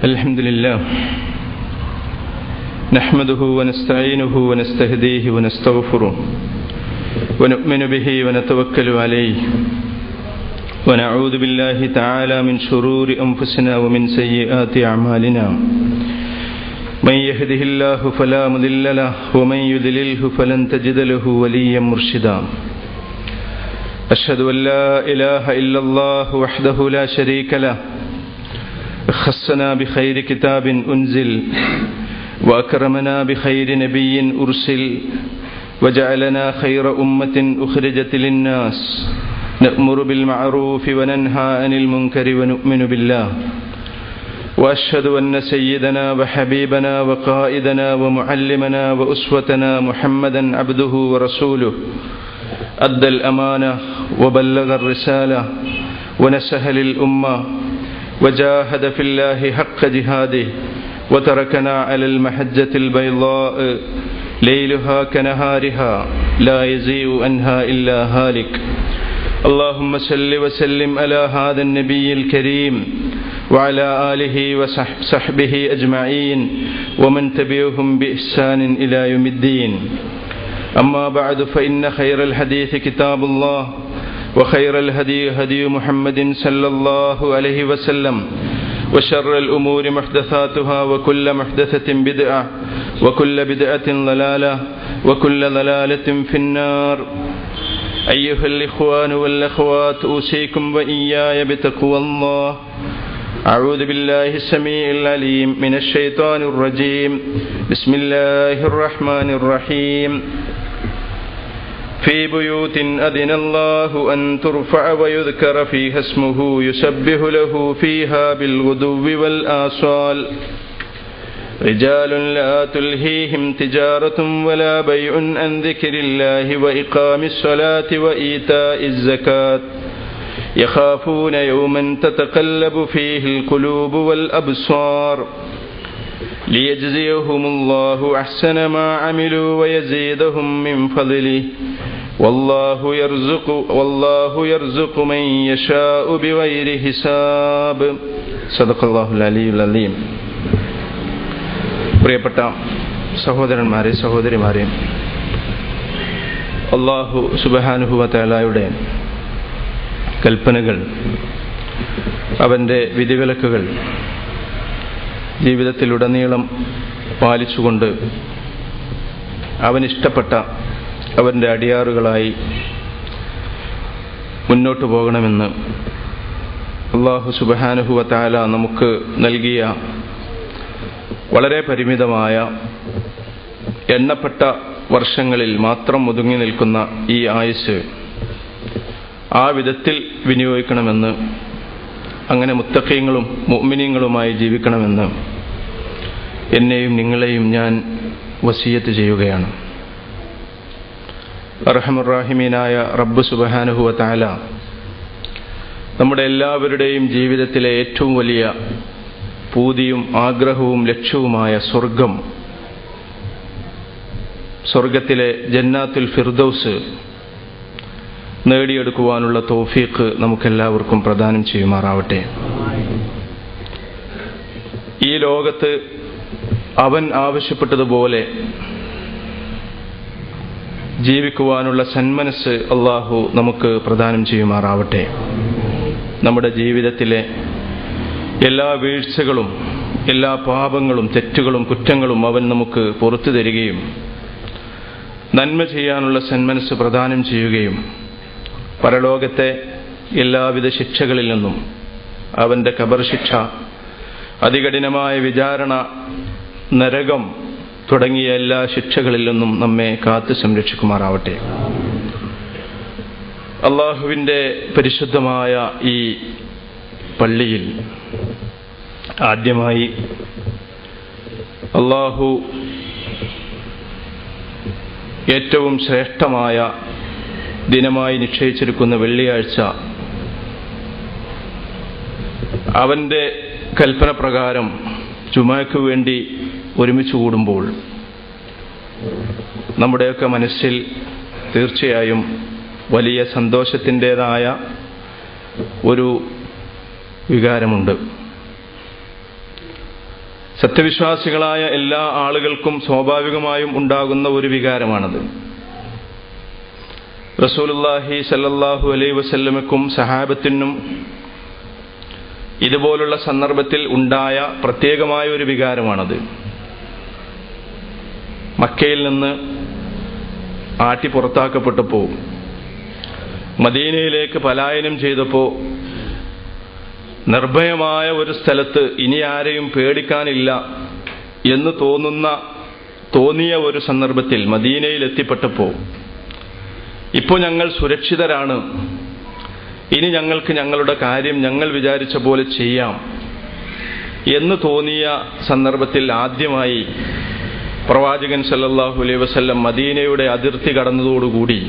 الحمد لله نحمده ونستعينه ونستهديه ونستغفره ونؤمن به ونتوكل عليه ونعوذ بالله تعالى من شرور أنفسنا ومن سيئات أعمالنا من يهده الله فلا مضل له ومن يضلله فلن تجد له وليا مرشدا أشهد أن لا إله إلا الله وحده لا شريك له خصنا بخير كتاب أنزل وأكرمنا بخير نبي أرسل وجعلنا خير أمة أخرجت للناس نأمر بالمعروف وننهى عن المنكر ونؤمن بالله وأشهد أن سيدنا وحبيبنا وقائدنا ومعلمنا وأسوتنا محمدا عبده ورسوله أدى الأمانة وبلغ الرسالة ونصح للأمة وجاهد في الله حق جهاده وتركنا على المحجة البيضاء ليلها كنهارها لا يزيغ عنها إلا هالك اللهم صل وسلم على هذا النبي الكريم وعلى آله وصحبه أجمعين ومن تبعهم بإحسان إلى يوم الدين أما بعد فإن خير الحديث كتاب الله وخير الهدي هدي محمد صلى الله عليه وسلم وشر الأمور محدثاتها وكل محدثة بدعة وكل بدعة ضلالة وكل ضلالة في النار أيها الإخوان والأخوات أوصيكم وإياي بتقوى الله أعوذ بالله السميع العليم من الشيطان الرجيم بسم الله الرحمن الرحيم في بيوت أذن الله أن ترفع ويذكر فيها اسمه يسبح له فيها بالغدو والآصال رجال لا تلهيهم تجارة ولا بيع عن ذكر الله وإقام الصلاة وإيتاء الزكاة يخافون يوما تتقلب فيه القلوب والأبصار ليجزيهم الله أحسن ما عملوا ويزيدهم من فضله والله يرزق من يشاء بغير حساب صدق الله العلي العظيم. പ്രിയപ്പെട്ട സഹോദരന്മാരെ സഹോദരിമാരെ, അല്ലാഹു സുബ്ഹാനഹു വ തആലയുടെ കൽപ്പനകൾ, അവൻ്റെ വിധിവിലക്കുകൾ ജീവിതത്തിലുടനീളം പാലിച്ചുകൊണ്ട് അവനിഷ്ടപ്പെട്ട അവൻ്റെ അടിയാറുകളായി മുന്നോട്ടു പോകണമെന്ന് അല്ലാഹു സുബ്ഹാനഹു വ തആല നമുക്ക് നൽകിയ വളരെ പരിമിതമായ എണ്ണപ്പെട്ട വർഷങ്ങളിൽ മാത്രം ഒതുങ്ങി നിൽക്കുന്ന ഈ ആയുസ് ആ വിധത്തിൽ വിനിയോഗിക്കണമെന്ന്, അങ്ങനെ മുത്തഖീങ്ങളും മുഅ്മിനീങ്ങളുമായി ജീവിക്കണമെന്ന് എന്നെയും നിങ്ങളെയും ഞാൻ വസിയത്ത് ചെയ്യുകയാണ്. അർഹമർ റഹീമീനായ റബ്ബ് സുബ്ഹാനഹു വ തആല നമ്മുടെ എല്ലാവരുടെയും ജീവിതത്തിലെ ഏറ്റവും വലിയ പൂതിയും ആഗ്രഹവും ലക്ഷ്യവുമായ സ്വർഗത്തിലെ ജന്നാത്തുൽ ഫിർദൗസ് നേടിയെടുക്കുവാനുള്ള തൗഫീഖ് നമുക്കെല്ലാവർക്കും പ്രദാനം ചെയ്യുമാറാവട്ടെ. ഈ ലോകത്ത് അവൻ ആവശ്യപ്പെട്ടതുപോലെ ജീവിക്കുവാനുള്ള സന്മനസ് അല്ലാഹു നമുക്ക് പ്രദാനം ചെയ്യുമാറാവട്ടെ. നമ്മുടെ ജീവിതത്തിലെ എല്ലാ വീഴ്ചകളും, എല്ലാ പാപങ്ങളും, തെറ്റുകളും, കുറ്റങ്ങളും അവൻ നമുക്ക് പുറത്തു തരികയും നന്മ ചെയ്യാനുള്ള സന്മനസ് പ്രദാനം ചെയ്യുകയും പരലോകത്തെ എല്ലാവിധ ശിക്ഷകളിൽ നിന്നും, അവൻ്റെ ഖബർ ശിക്ഷ, അതികഠിനമായ വിചാരണ, നരകം തുടങ്ങിയ എല്ലാ ശിക്ഷകളിൽ നിന്നും നമ്മെ കാത്തു സംരക്ഷിക്കുമാറാവട്ടെ. അല്ലാഹുവിൻ്റെ പരിശുദ്ധമായ ഈ പള്ളിയിൽ ആദ്യമായി അല്ലാഹു ഏറ്റവും ശ്രേഷ്ഠമായ ദിനമായി നിശ്ചയിച്ചിരിക്കുന്ന വെള്ളിയാഴ്ച അവൻ്റെ കൽപ്പന പ്രകാരം ജുമാക്ക് വേണ്ടി ഒരുമിച്ച് കൂടുമ്പോൾ നമ്മുടെയൊക്കെ മനസ്സിൽ തീർച്ചയായും വലിയ സന്തോഷത്തിൻ്റെതായ ഒരു വികാരമുണ്ട്. സത്യവിശ്വാസികളായ എല്ലാ ആളുകൾക്കും സ്വാഭാവികമായും ഉണ്ടാകുന്ന ഒരു വികാരമാണത്. റസൂലുള്ളാഹി സല്ലല്ലാഹു അലൈഹി വസല്ലമക്കും സഹാബത്തിനും ഇതുപോലുള്ള സന്ദർഭത്തിൽ ഉണ്ടായ പ്രത്യേകമായ ഒരു വികാരമാണത്. മക്കയിൽ നിന്ന് ആട്ടി പുറത്താക്കപ്പെട്ടപ്പോൾ മദീനയിലേക്ക് പലായനം ചെയ്തപ്പോൾ നിർഭയമായ ഒരു സ്ഥലത്ത് ഇനി ആരെയും പേടിക്കാനില്ല എന്ന് തോന്നിയ ഒരു സന്ദർഭത്തിൽ മദീനയിൽ എത്തിപ്പെട്ടപ്പോൾ ഇപ്പോൾ ഞങ്ങൾ സുരക്ഷിതരാണ്, ഇനി ഞങ്ങൾക്ക് ഞങ്ങളുടെ കാര്യം ഞങ്ങൾ വിചാരിച്ച പോലെ ചെയ്യാം എന്ന് തോന്നിയ സന്ദർഭത്തിൽ ആദ്യമായി പ്രവാചകൻ സല്ലല്ലാഹു അലൈഹി വസല്ലം മദീനയുടെ അതിർത്തി കടന്നതോടുകൂടി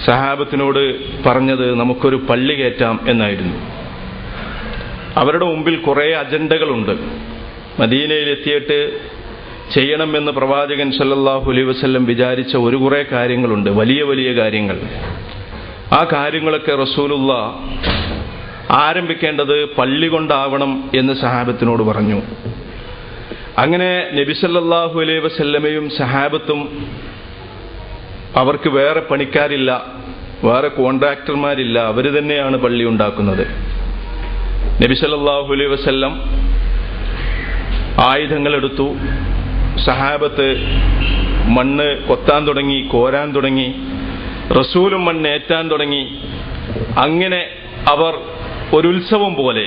സഹാബത്തിനോട് പറഞ്ഞത് നമുക്കൊരു പള്ളി കയറ്റാം എന്നായിരുന്നു. അവരുടെ മുമ്പിൽ കുറേ അജണ്ടകളുണ്ട്. മദീനയിലെത്തിയിട്ട് ചെയ്യണമെന്ന് പ്രവാചകൻ സല്ലല്ലാഹു അലൈഹി വസല്ലം വിചാരിച്ച കുറേ കാര്യങ്ങളുണ്ട്, വലിയ വലിയ കാര്യങ്ങൾ. ആ കാര്യങ്ങളൊക്കെ റസൂലുള്ളാഹ് ആരംഭിക്കേണ്ടത് പള്ളി കൊണ്ടാവണം എന്ന് സഹാബത്തിനോട് പറഞ്ഞു. അങ്ങനെ നബി സല്ലല്ലാഹു അലൈഹി വസല്ലമയും സഹാബത്തും, അവർക്ക് വേറെ പണിക്കാരില്ല, വേറെ കോൺട്രാക്ടർമാരില്ല, അവർ തന്നെയാണ് പള്ളി ഉണ്ടാക്കുന്നത്. നബി സല്ലല്ലാഹു അലൈഹി വസല്ലം ആയുധങ്ങളെടുത്തു, സഹാബത്ത് മണ്ണ് കൊത്താൻ തുടങ്ങി, കോരാൻ തുടങ്ങി, റസൂലും മണ്ണ് ഏറ്റാൻ തുടങ്ങി. അങ്ങനെ അവർ ഒരു ഉത്സവം പോലെ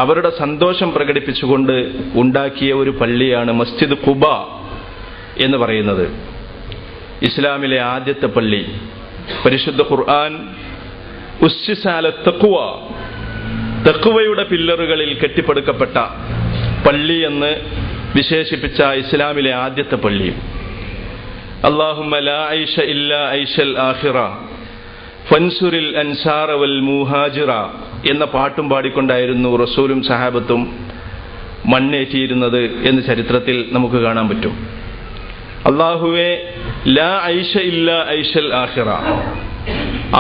അവരുടെ സന്തോഷം പ്രകടിപ്പിച്ചുകൊണ്ട് ഉണ്ടാക്കിയ ഒരു പള്ളിയാണ് മസ്ജിദ് ഖുബ എന്ന് പറയുന്നത്. ഇസ്ലാമിലെ ആദ്യത്തെ പള്ളി. പരിശുദ്ധ ഖുർആൻ ഉസ്സിസ അല തഖ്വ, തഖ്വയുടെ പില്ലറുകളിൽ കെട്ടിപ്പടുക്കപ്പെട്ട പള്ളി എന്ന് വിശേഷിപ്പിച്ച ഇസ്ലാമിലെ ആദ്യത്തെ പള്ളി. അല്ലാഹുമ്മ ലാ ഐഷ ഇല്ലാ ഐഷൽ ആഖിറ ഫൻസുരിൽ അൻസാറ വൽ മുഹാജിറ എന്ന പാട്ടും പാടിക്കൊണ്ടായിരുന്നു റസൂലും സഹാബത്തും മണ്ണേറ്റിയിരുന്നത് എന്ന് ചരിത്രത്തിൽ നമുക്ക് കാണാൻ പറ്റും. അല്ലാഹുവേ, ലാ ഐഷ ഇല്ലാ ഐഷൽ ആഖിറ,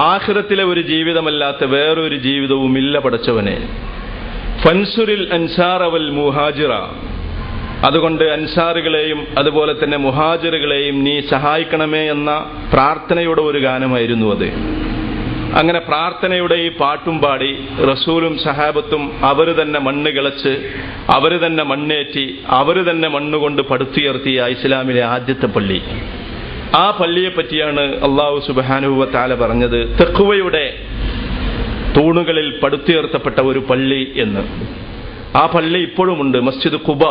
ആഖിറത്തിലെ ഒരു ജീവിതമല്ലാത്ത വേറൊരു ജീവിതവും ഇല്ല പടച്ചവനെ. ഫൻസുരിൽ അൻസാറ വൽ മുഹാജിറ, അതുകൊണ്ട് അൻസാറുകളെയും അതുപോലെ തന്നെ മുഹാജിറുകളെയും നീ സഹായിക്കണമേ എന്ന പ്രാർത്ഥനയുടെ ഒരു ഗാനമായിരുന്നു അത്. അങ്ങനെ പ്രാർത്ഥനയുടെ ഈ പാട്ടും പാടി റസൂലും സഹാബത്തും അവർ തന്നെ മണ്ണ് കിളച്ച്, അവർ തന്നെ മണ്ണേറ്റി, അവർ തന്നെ മണ്ണുകൊണ്ട് പടുത്തുയർത്തിയ ഇസ്ലാമിലെ ആദ്യത്തെ പള്ളി. ആ പള്ളിയെ പറ്റിയാണ് അല്ലാഹു സുബ്ഹാനഹു വ തആല പറഞ്ഞത് തഖ്വയുടെ തൂണുകളിൽ പടുത്തുയർത്തപ്പെട്ട ഒരു പള്ളി എന്ന്. ആ പള്ളി ഇപ്പോഴുമുണ്ട്, മസ്ജിദ് ഖുബ.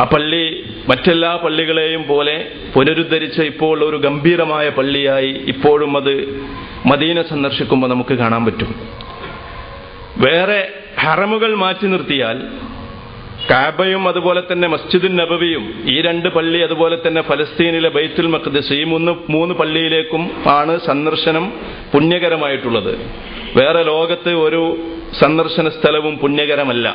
ആ പള്ളി മറ്റെല്ലാ പള്ളികളെയും പോലെ പുനരുദ്ധരിച്ച് ഇപ്പോൾ ഒരു ഗംഭീരമായ പള്ളിയായി ഇപ്പോഴും അത് മദീന സന്ദർശിക്കുമ്പോൾ നമുക്ക് കാണാൻ പറ്റും. വേറെ ഹറമുകൾ മാറ്റി നിർത്തിയാൽ കാബയും അതുപോലെ തന്നെ മസ്ജിദുൻ നബവിയും, ഈ രണ്ട് പള്ളി, അതുപോലെ തന്നെ ഫലസ്തീനിലെ ബൈത്തുൽ മഖ്ദിസ്, ഈ മൂന്ന് പള്ളിയിലേക്കും ആണ് സന്ദർശനം പുണ്യകരമായിട്ടുള്ളത്. വേറെ ലോകത്ത് ഒരു സന്ദർശന സ്ഥലവും പുണ്യകരമല്ല.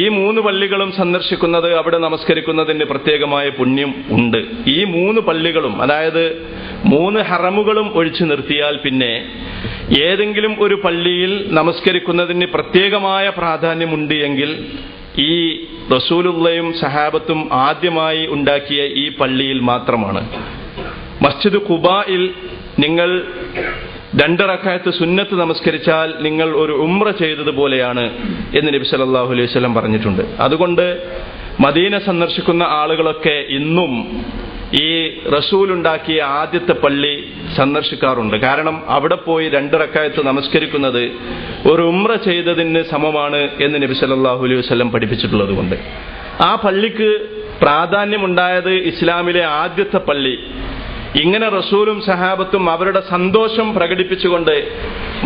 ഈ മൂന്ന് പള്ളികളും സന്ദർശിക്കുന്നത്, അവിടെ നമസ്കരിക്കുന്നതിന് പ്രത്യേകമായ പുണ്യം ഉണ്ട്. ഈ മൂന്ന് പള്ളികളും, അതായത് മൂന്ന് ഹറമുകളും ഒഴിച്ചു നിർത്തിയാൽ പിന്നെ ഏതെങ്കിലും ഒരു പള്ളിയിൽ നമസ്കരിക്കുന്നതിന് പ്രത്യേകമായ പ്രാധാന്യമുണ്ട് എങ്കിൽ ഈ റസൂലുള്ളയും സഹാബത്തും ആദ്യമായി ഉണ്ടാക്കിയ ഈ പള്ളിയിൽ മാത്രമാണ്. മസ്ജിദ് ഖുബായിൽ നിങ്ങൾ 2 റക്അത്ത് സുന്നത്ത് നമസ്കരിച്ചാൽ നിങ്ങൾ ഒരു ഉംറ ചെയ്തതുപോലെയാണ് എന്ന് നബി സല്ലല്ലാഹു അലൈഹി വസല്ലം പറഞ്ഞിട്ടുണ്ട്. അതുകൊണ്ട് മദീന സന്ദർശിക്കുന്ന ആളുകളൊക്കെ ഇന്നും ഈ റസൂൽ ഉണ്ടാക്കിയ ആദ്യത്തെ പള്ളി സന്ദർശിക്കാറുണ്ട്. കാരണം അവിടെ പോയി 2 റക്അത്ത് നമസ്കരിക്കുന്നത് ഒരു ഉംറ ചെയ്തതിന് സമമാണ് എന്ന് നബി സല്ലല്ലാഹു അലൈഹി വസല്ലം പഠിപ്പിച്ചിട്ടുള്ളത് കൊണ്ട് ആ പള്ളിക്ക് പ്രാധാന്യമുണ്ടായത് ഇസ്ലാമിലെ ആദ്യത്തെ പള്ളി. ഇങ്ങനെ റസൂലും സഹാബത്തും അവരുടെ സന്തോഷം പ്രകടിപ്പിച്ചുകൊണ്ട്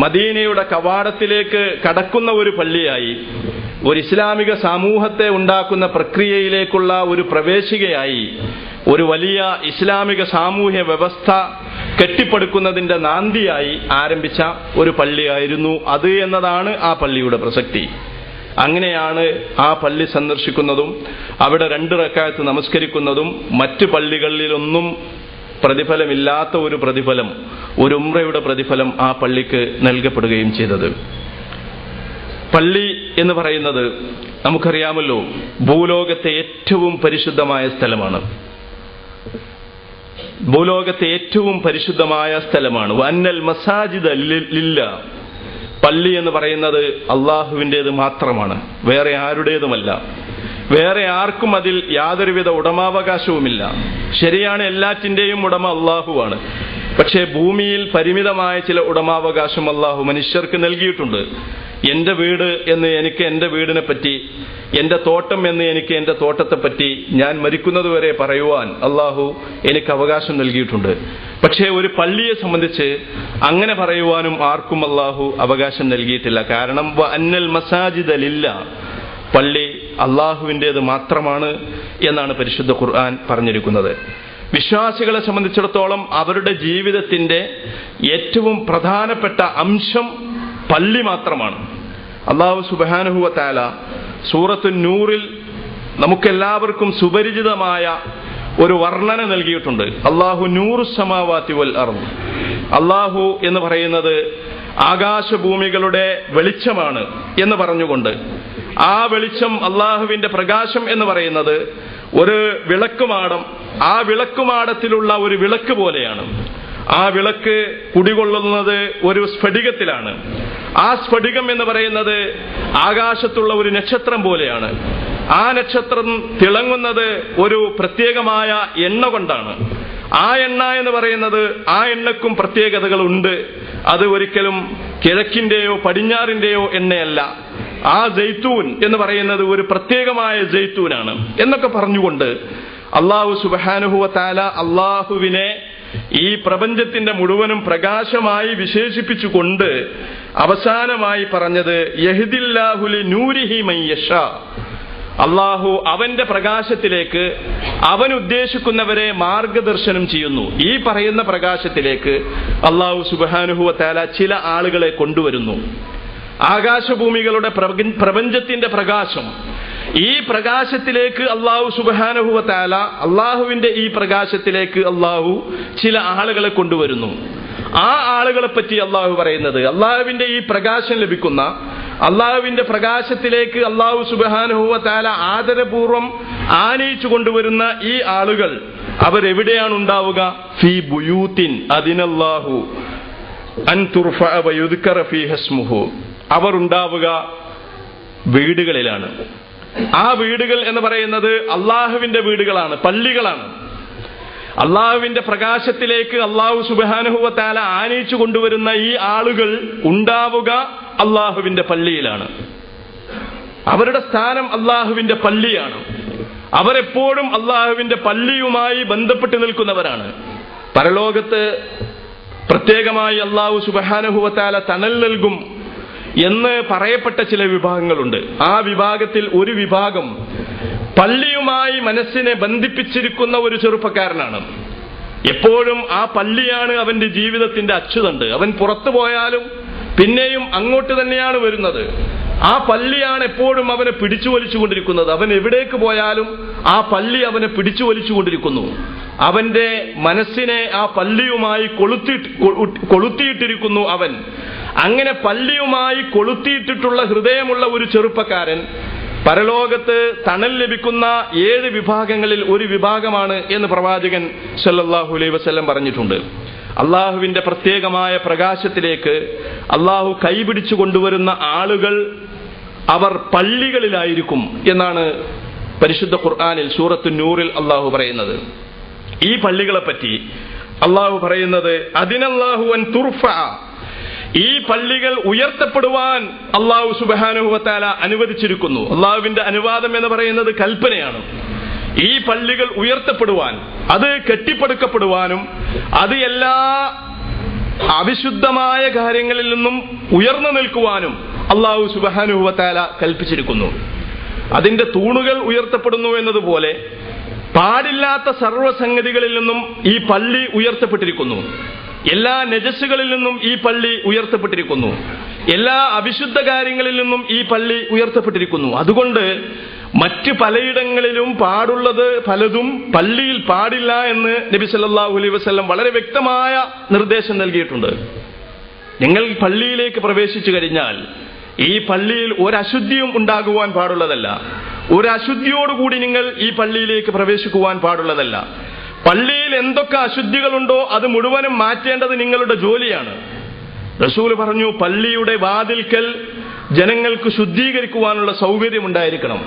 മദീനയുടെ കവാടത്തിലേക്ക് കടക്കുന്ന ഒരു പള്ളിയായി, ഒരു ഇസ്ലാമിക സമൂഹത്തെ ഉണ്ടാക്കുന്ന പ്രക്രിയയിലേക്കുള്ള ഒരു പ്രവേശികയായി, ഒരു വലിയ ഇസ്ലാമിക സാമൂഹ്യ വ്യവസ്ഥ കെട്ടിപ്പടുക്കുന്നതിന്റെ നാന്ദിയായി ആരംഭിച്ച ഒരു പള്ളിയായിരുന്നു അത് എന്നതാണ് ആ പള്ളിയുടെ പ്രസക്തി. അങ്ങനെയാണ് ആ പള്ളി സന്ദർശിക്കുന്നതും അവിടെ 2 റക്അത്ത് നമസ്കരിക്കുന്നതും മറ്റ് പള്ളികളിലൊന്നും പ്രതിഫലമില്ലാത്ത ഒരു പ്രതിഫലം, ഒരു ഉംറയുടെ പ്രതിഫലം ആ പള്ളിക്ക് നൽകപ്പെടുകയും ചെയ്തത്. പള്ളി എന്ന് പറയുന്നത് നമുക്കറിയാമല്ലോ, ഭൂലോകത്തെ ഏറ്റവും പരിശുദ്ധമായ സ്ഥലമാണ്. ഭൂലോകത്തെ ഏറ്റവും പരിശുദ്ധമായ സ്ഥലമാണ്. വഅന്നൽ മസാജിദ ലില്ലാ, പള്ളി എന്ന് പറയുന്നത് അള്ളാഹുവിൻ്റേത് മാത്രമാണ്, വേറെ ആരുടേതുമല്ല. വേറെ ആർക്കും അതിൽ യാതൊരുവിധ ഉടമാവകാശവുമില്ല. ശരിയാണ്, എല്ലാറ്റിൻ്റെയും ഉടമ അള്ളാഹുവാണ്. പക്ഷേ ഭൂമിയിൽ പരിമിതമായ ചില ഉടമാവകാശം അള്ളാഹു മനുഷ്യർക്ക് നൽകിയിട്ടുണ്ട്. എൻ്റെ വീട് എന്ന് എനിക്ക് എൻ്റെ വീടിനെ പറ്റി, എൻ്റെ തോട്ടം എന്ന് എനിക്ക് എൻ്റെ തോട്ടത്തെപ്പറ്റി ഞാൻ മരിക്കുന്നതുവരെ പറയുവാൻ അള്ളാഹു എനിക്ക് അവകാശം നൽകിയിട്ടുണ്ട്. പക്ഷേ ഒരു പള്ളിയെ സംബന്ധിച്ച് അങ്ങനെ പറയുവാനും ആർക്കും അള്ളാഹു അവകാശം നൽകിയിട്ടില്ല. കാരണം വഅന്നൽ മസാജിദ ലില്ലാ, പള്ളി അള്ളാഹുവിൻ്റേത് മാത്രമാണ് എന്നാണ് പരിശുദ്ധ ഖുർആൻ പറഞ്ഞിരിക്കുന്നത്. വിശ്വാസികളെ സംബന്ധിച്ചിടത്തോളം അവരുടെ ജീവിതത്തിന്റെ ഏറ്റവും പ്രധാനപ്പെട്ട അംശം പള്ളി മാത്രമാണ്. അല്ലാഹു സുബ്ഹാനഹു വ തആല സൂറത്തുൻ നൂറിൽ നമുക്കെല്ലാവർക്കും സുപരിചിതമായ ഒരു വർണ്ണന നൽകിയിട്ടുണ്ട്. അല്ലാഹു നൂറുസ് സമാവാതി വൽ അർദ്, അല്ലാഹു എന്ന് പറയുന്നത് ആകാശഭൂമികളുടെ വെളിച്ചമാണ് എന്ന് പറഞ്ഞുകൊണ്ട്, ആ വെളിച്ചം അള്ളാഹുവിന്റെ പ്രകാശം എന്ന് പറയുന്നത് ഒരു വിളക്കുമാടം, ആ വിളക്കുമാടത്തിലുള്ള ഒരു വിളക്ക് പോലെയാണ്. ആ വിളക്ക് കുടികൊള്ളുന്നത് ഒരു സ്ഫടികത്തിലാണ്. ആ സ്ഫടികം എന്ന് പറയുന്നത് ആകാശത്തുള്ള ഒരു നക്ഷത്രം പോലെയാണ്. ആ നക്ഷത്രം തിളങ്ങുന്നത് ഒരു പ്രത്യേകമായ എണ്ണ കൊണ്ടാണ്. ആ എണ്ണ എന്ന് പറയുന്നത്, ആ എണ്ണക്കും പ്രത്യേകതകളുണ്ട്. അത് ഒരിക്കലും കിഴക്കിന്റെയോ പടിഞ്ഞാറിന്റെയോ എണ്ണയല്ല. ആ ജൈത്തൂൻ എന്ന് പറയുന്നത് ഒരു പ്രത്യേകമായ ജൈത്തൂനാണ് എന്നൊക്കെ പറഞ്ഞുകൊണ്ട് അല്ലാഹു സുബ്ഹാനഹു വ തആല അല്ലാഹുവിനെ ഈ പ്രപഞ്ചത്തിന്റെ മുഴുവനും പ്രകാശമായി വിശേഷിപ്പിച്ചുകൊണ്ട് അവസാനമായി പറഞ്ഞത് യഹ്ദില്ലാഹു ലിനൂരിഹി മൻ യശാ, അള്ളാഹു അവന്റെ പ്രകാശത്തിലേക്ക് അവൻ ഉദ്ദേശിക്കുന്നവരെ മാർഗദർശനം ചെയ്യുന്നു. ഈ പറയുന്ന പ്രകാശത്തിലേക്ക് അള്ളാഹു സുബ്ഹാനഹു വ തആല ചില ആളുകളെ കൊണ്ടുവരുന്നു. ആകാശഭൂമികളുടെ പ്രപഞ്ചത്തിന്റെ പ്രകാശം, ഈ പ്രകാശത്തിലേക്ക് അള്ളാഹു സുബ്ഹാനഹു വ തആല, അള്ളാഹുവിന്റെ ഈ പ്രകാശത്തിലേക്ക് അള്ളാഹു ചില ആളുകളെ കൊണ്ടുവരുന്നു. ആ ആളുകളെ പറ്റി അള്ളാഹു പറയുന്നത്, അള്ളാഹുവിന്റെ ഈ പ്രകാശം ലഭിക്കുന്ന, അള്ളാഹുവിന്റെ പ്രകാശത്തിലേക്ക് അള്ളാഹു സുബ്ഹാനഹു വ തആല ആദരപൂർവം ആനയിച്ചു കൊണ്ടുവരുന്ന ഈ ആളുകൾ അവരെവിടെയാണ് ഉണ്ടാവുക? ഫീ ബുയൂത്തിൻ അദിനല്ലാഹു അൻ തുർഫഅ വ യുദ്കറ ഫീഹ ഇസ്മുഹു, അവർ ഉണ്ടാവുക വീടുകളിലാണ്. ആ വീടുകൾ എന്ന് പറയുന്നത് അള്ളാഹുവിന്റെ വീടുകളാണ്, പള്ളികളാണ്. അള്ളാഹുവിന്റെ പ്രകാശത്തിലേക്ക് അള്ളാഹു സുബ്ഹാനഹു വ തആല ആനയിച്ചു കൊണ്ടുവരുന്ന ഈ ആളുകൾ ഉണ്ടാവുക അള്ളാഹുവിന്റെ പള്ളിയിലാണ്. അവരുടെ സ്ഥാനം അള്ളാഹുവിന്റെ പള്ളിയാണ്. അവരെപ്പോഴും അള്ളാഹുവിന്റെ പള്ളിയുമായി ബന്ധപ്പെട്ട് നിൽക്കുന്നവരാണ്. പരലോകത്ത് പ്രത്യേകമായി അള്ളാഹു സുബ്ഹാനഹു വ തആല തണൽ നൽകും എന്ന് പറയപ്പെട്ട ചില വിഭാഗങ്ങളുണ്ട്. ആ വിഭാഗത്തിൽ ഒരു വിഭാഗം പള്ളിയുമായി മനസ്സിനെ ബന്ധിപ്പിച്ചിരിക്കുന്ന ഒരു ചെറുപ്പക്കാരനാണ്. എപ്പോഴും ആ പള്ളിയാണ് അവന്റെ ജീവിതത്തിന്റെ അച്ചുതണ്ട്. അവൻ പുറത്തു പോയാലും പിന്നെയും അങ്ങോട്ട് തന്നെയാണ് വരുന്നത്. ആ പള്ളിയാണ് എപ്പോഴും അവനെ പിടിച്ചു വലിച്ചുകൊണ്ടിരിക്കുന്നത്. അവൻ എവിടേക്ക് പോയാലും ആ പള്ളി അവനെ പിടിച്ചു വലിച്ചുകൊണ്ടിരിക്കുന്നു. അവന്റെ മനസ്സിനെ ആ പള്ളിയുമായി കൊളുത്തിയിട്ടിരിക്കുന്നു അവൻ. അങ്ങനെ പള്ളിയുമായി കൊളുത്തിയിട്ടിട്ടുള്ള ഹൃദയമുള്ള ഒരു ചെറുപ്പക്കാരൻ പരലോകത്ത് തണൽ ലഭിക്കുന്ന 7 വിഭാഗങ്ങളിൽ ഒരു വിഭാഗമാണ് എന്ന് പ്രവാചകൻ സല്ലല്ലാഹു അലൈഹി വസല്ലം പറഞ്ഞിട്ടുണ്ട്. അള്ളാഹുവിന്റെ പ്രത്യേകമായ പ്രകാശത്തിലേക്ക് അള്ളാഹു കൈപിടിച്ചു കൊണ്ടുവരുന്ന ആളുകൾ അവർ പള്ളികളിലായിരിക്കും എന്നാണ് പരിശുദ്ധ ഖുർആനിൽ സൂറത്തു നൂറിൽ അള്ളാഹു പറയുന്നത്. ഈ പള്ളികളെ പറ്റി അള്ളാഹു പറയുന്നത് അതിനല്ലാഹു അൻ തുർഫഅ, ഈ പള്ളികൾ ഉയർത്തപ്പെടുവാൻ അള്ളാഹു സുബ്ഹാനഹു വ തആല അനുവദിച്ചിരിക്കുന്നു. അള്ളാഹുവിന്റെ അനുവാദം എന്ന് പറയുന്നത് കൽപ്പനയാണ്. ഈ പള്ളികൾ ഉയർത്തപ്പെടുവാൻ, അത് കെട്ടിപ്പടുക്കപ്പെടുവാനും, അത് എല്ലാ അവിശുദ്ധമായ കാര്യങ്ങളിൽ നിന്നും ഉയർന്നു നിൽക്കുവാനും അള്ളാഹു സുബ്ഹാനഹു വ തആല കൽപ്പിച്ചിരിക്കുന്നു. അതിന്റെ തൂണുകൾ ഉയർത്തപ്പെടുന്നു എന്നതുപോലെ പാടില്ലാത്ത സർവ്വസംഗതികളിൽ നിന്നും ഈ പള്ളി ഉയർത്തപ്പെട്ടിരിക്കുന്നു. എല്ലാ നജസ്സുകളിൽ നിന്നും ഈ പള്ളി ഉയർത്തപ്പെട്ടിരിക്കുന്നു. എല്ലാ അവിശുദ്ധ കാര്യങ്ങളിൽ നിന്നും ഈ പള്ളി ഉയർത്തപ്പെട്ടിരിക്കുന്നു. അതുകൊണ്ട് മറ്റ് പലയിടങ്ങളിലും പാടുള്ളത് പലതും പള്ളിയിൽ പാടില്ല എന്ന് നബി സല്ലല്ലാഹു അലൈഹി വസല്ലം വളരെ വ്യക്തമായ നിർദ്ദേശം നൽകിയിട്ടുണ്ട്. നിങ്ങൾ പള്ളിയിലേക്ക് പ്രവേശിച്ചു കഴിഞ്ഞാൽ ഈ പള്ളിയിൽ ഒരശുദ്ധിയും ഉണ്ടാകുവാൻ പാടുള്ളതല്ല. ഒരശുദ്ധിയോടുകൂടി നിങ്ങൾ ഈ പള്ളിയിലേക്ക് പ്രവേശിക്കുവാൻ പാടുള്ളതല്ല. പള്ളിയിൽ എന്തൊക്കെ അശുദ്ധികളുണ്ടോ അത് മുഴുവനും മാറ്റേണ്ടത് നിങ്ങളുടെ ജോലിയാണ്. റസൂൽ പറഞ്ഞു, പള്ളിയുടെ വാതിൽക്കൽ ജനങ്ങൾക്ക് ശുദ്ധീകരിക്കുവാനുള്ള സൗകര്യമുണ്ടായിരിക്കണം.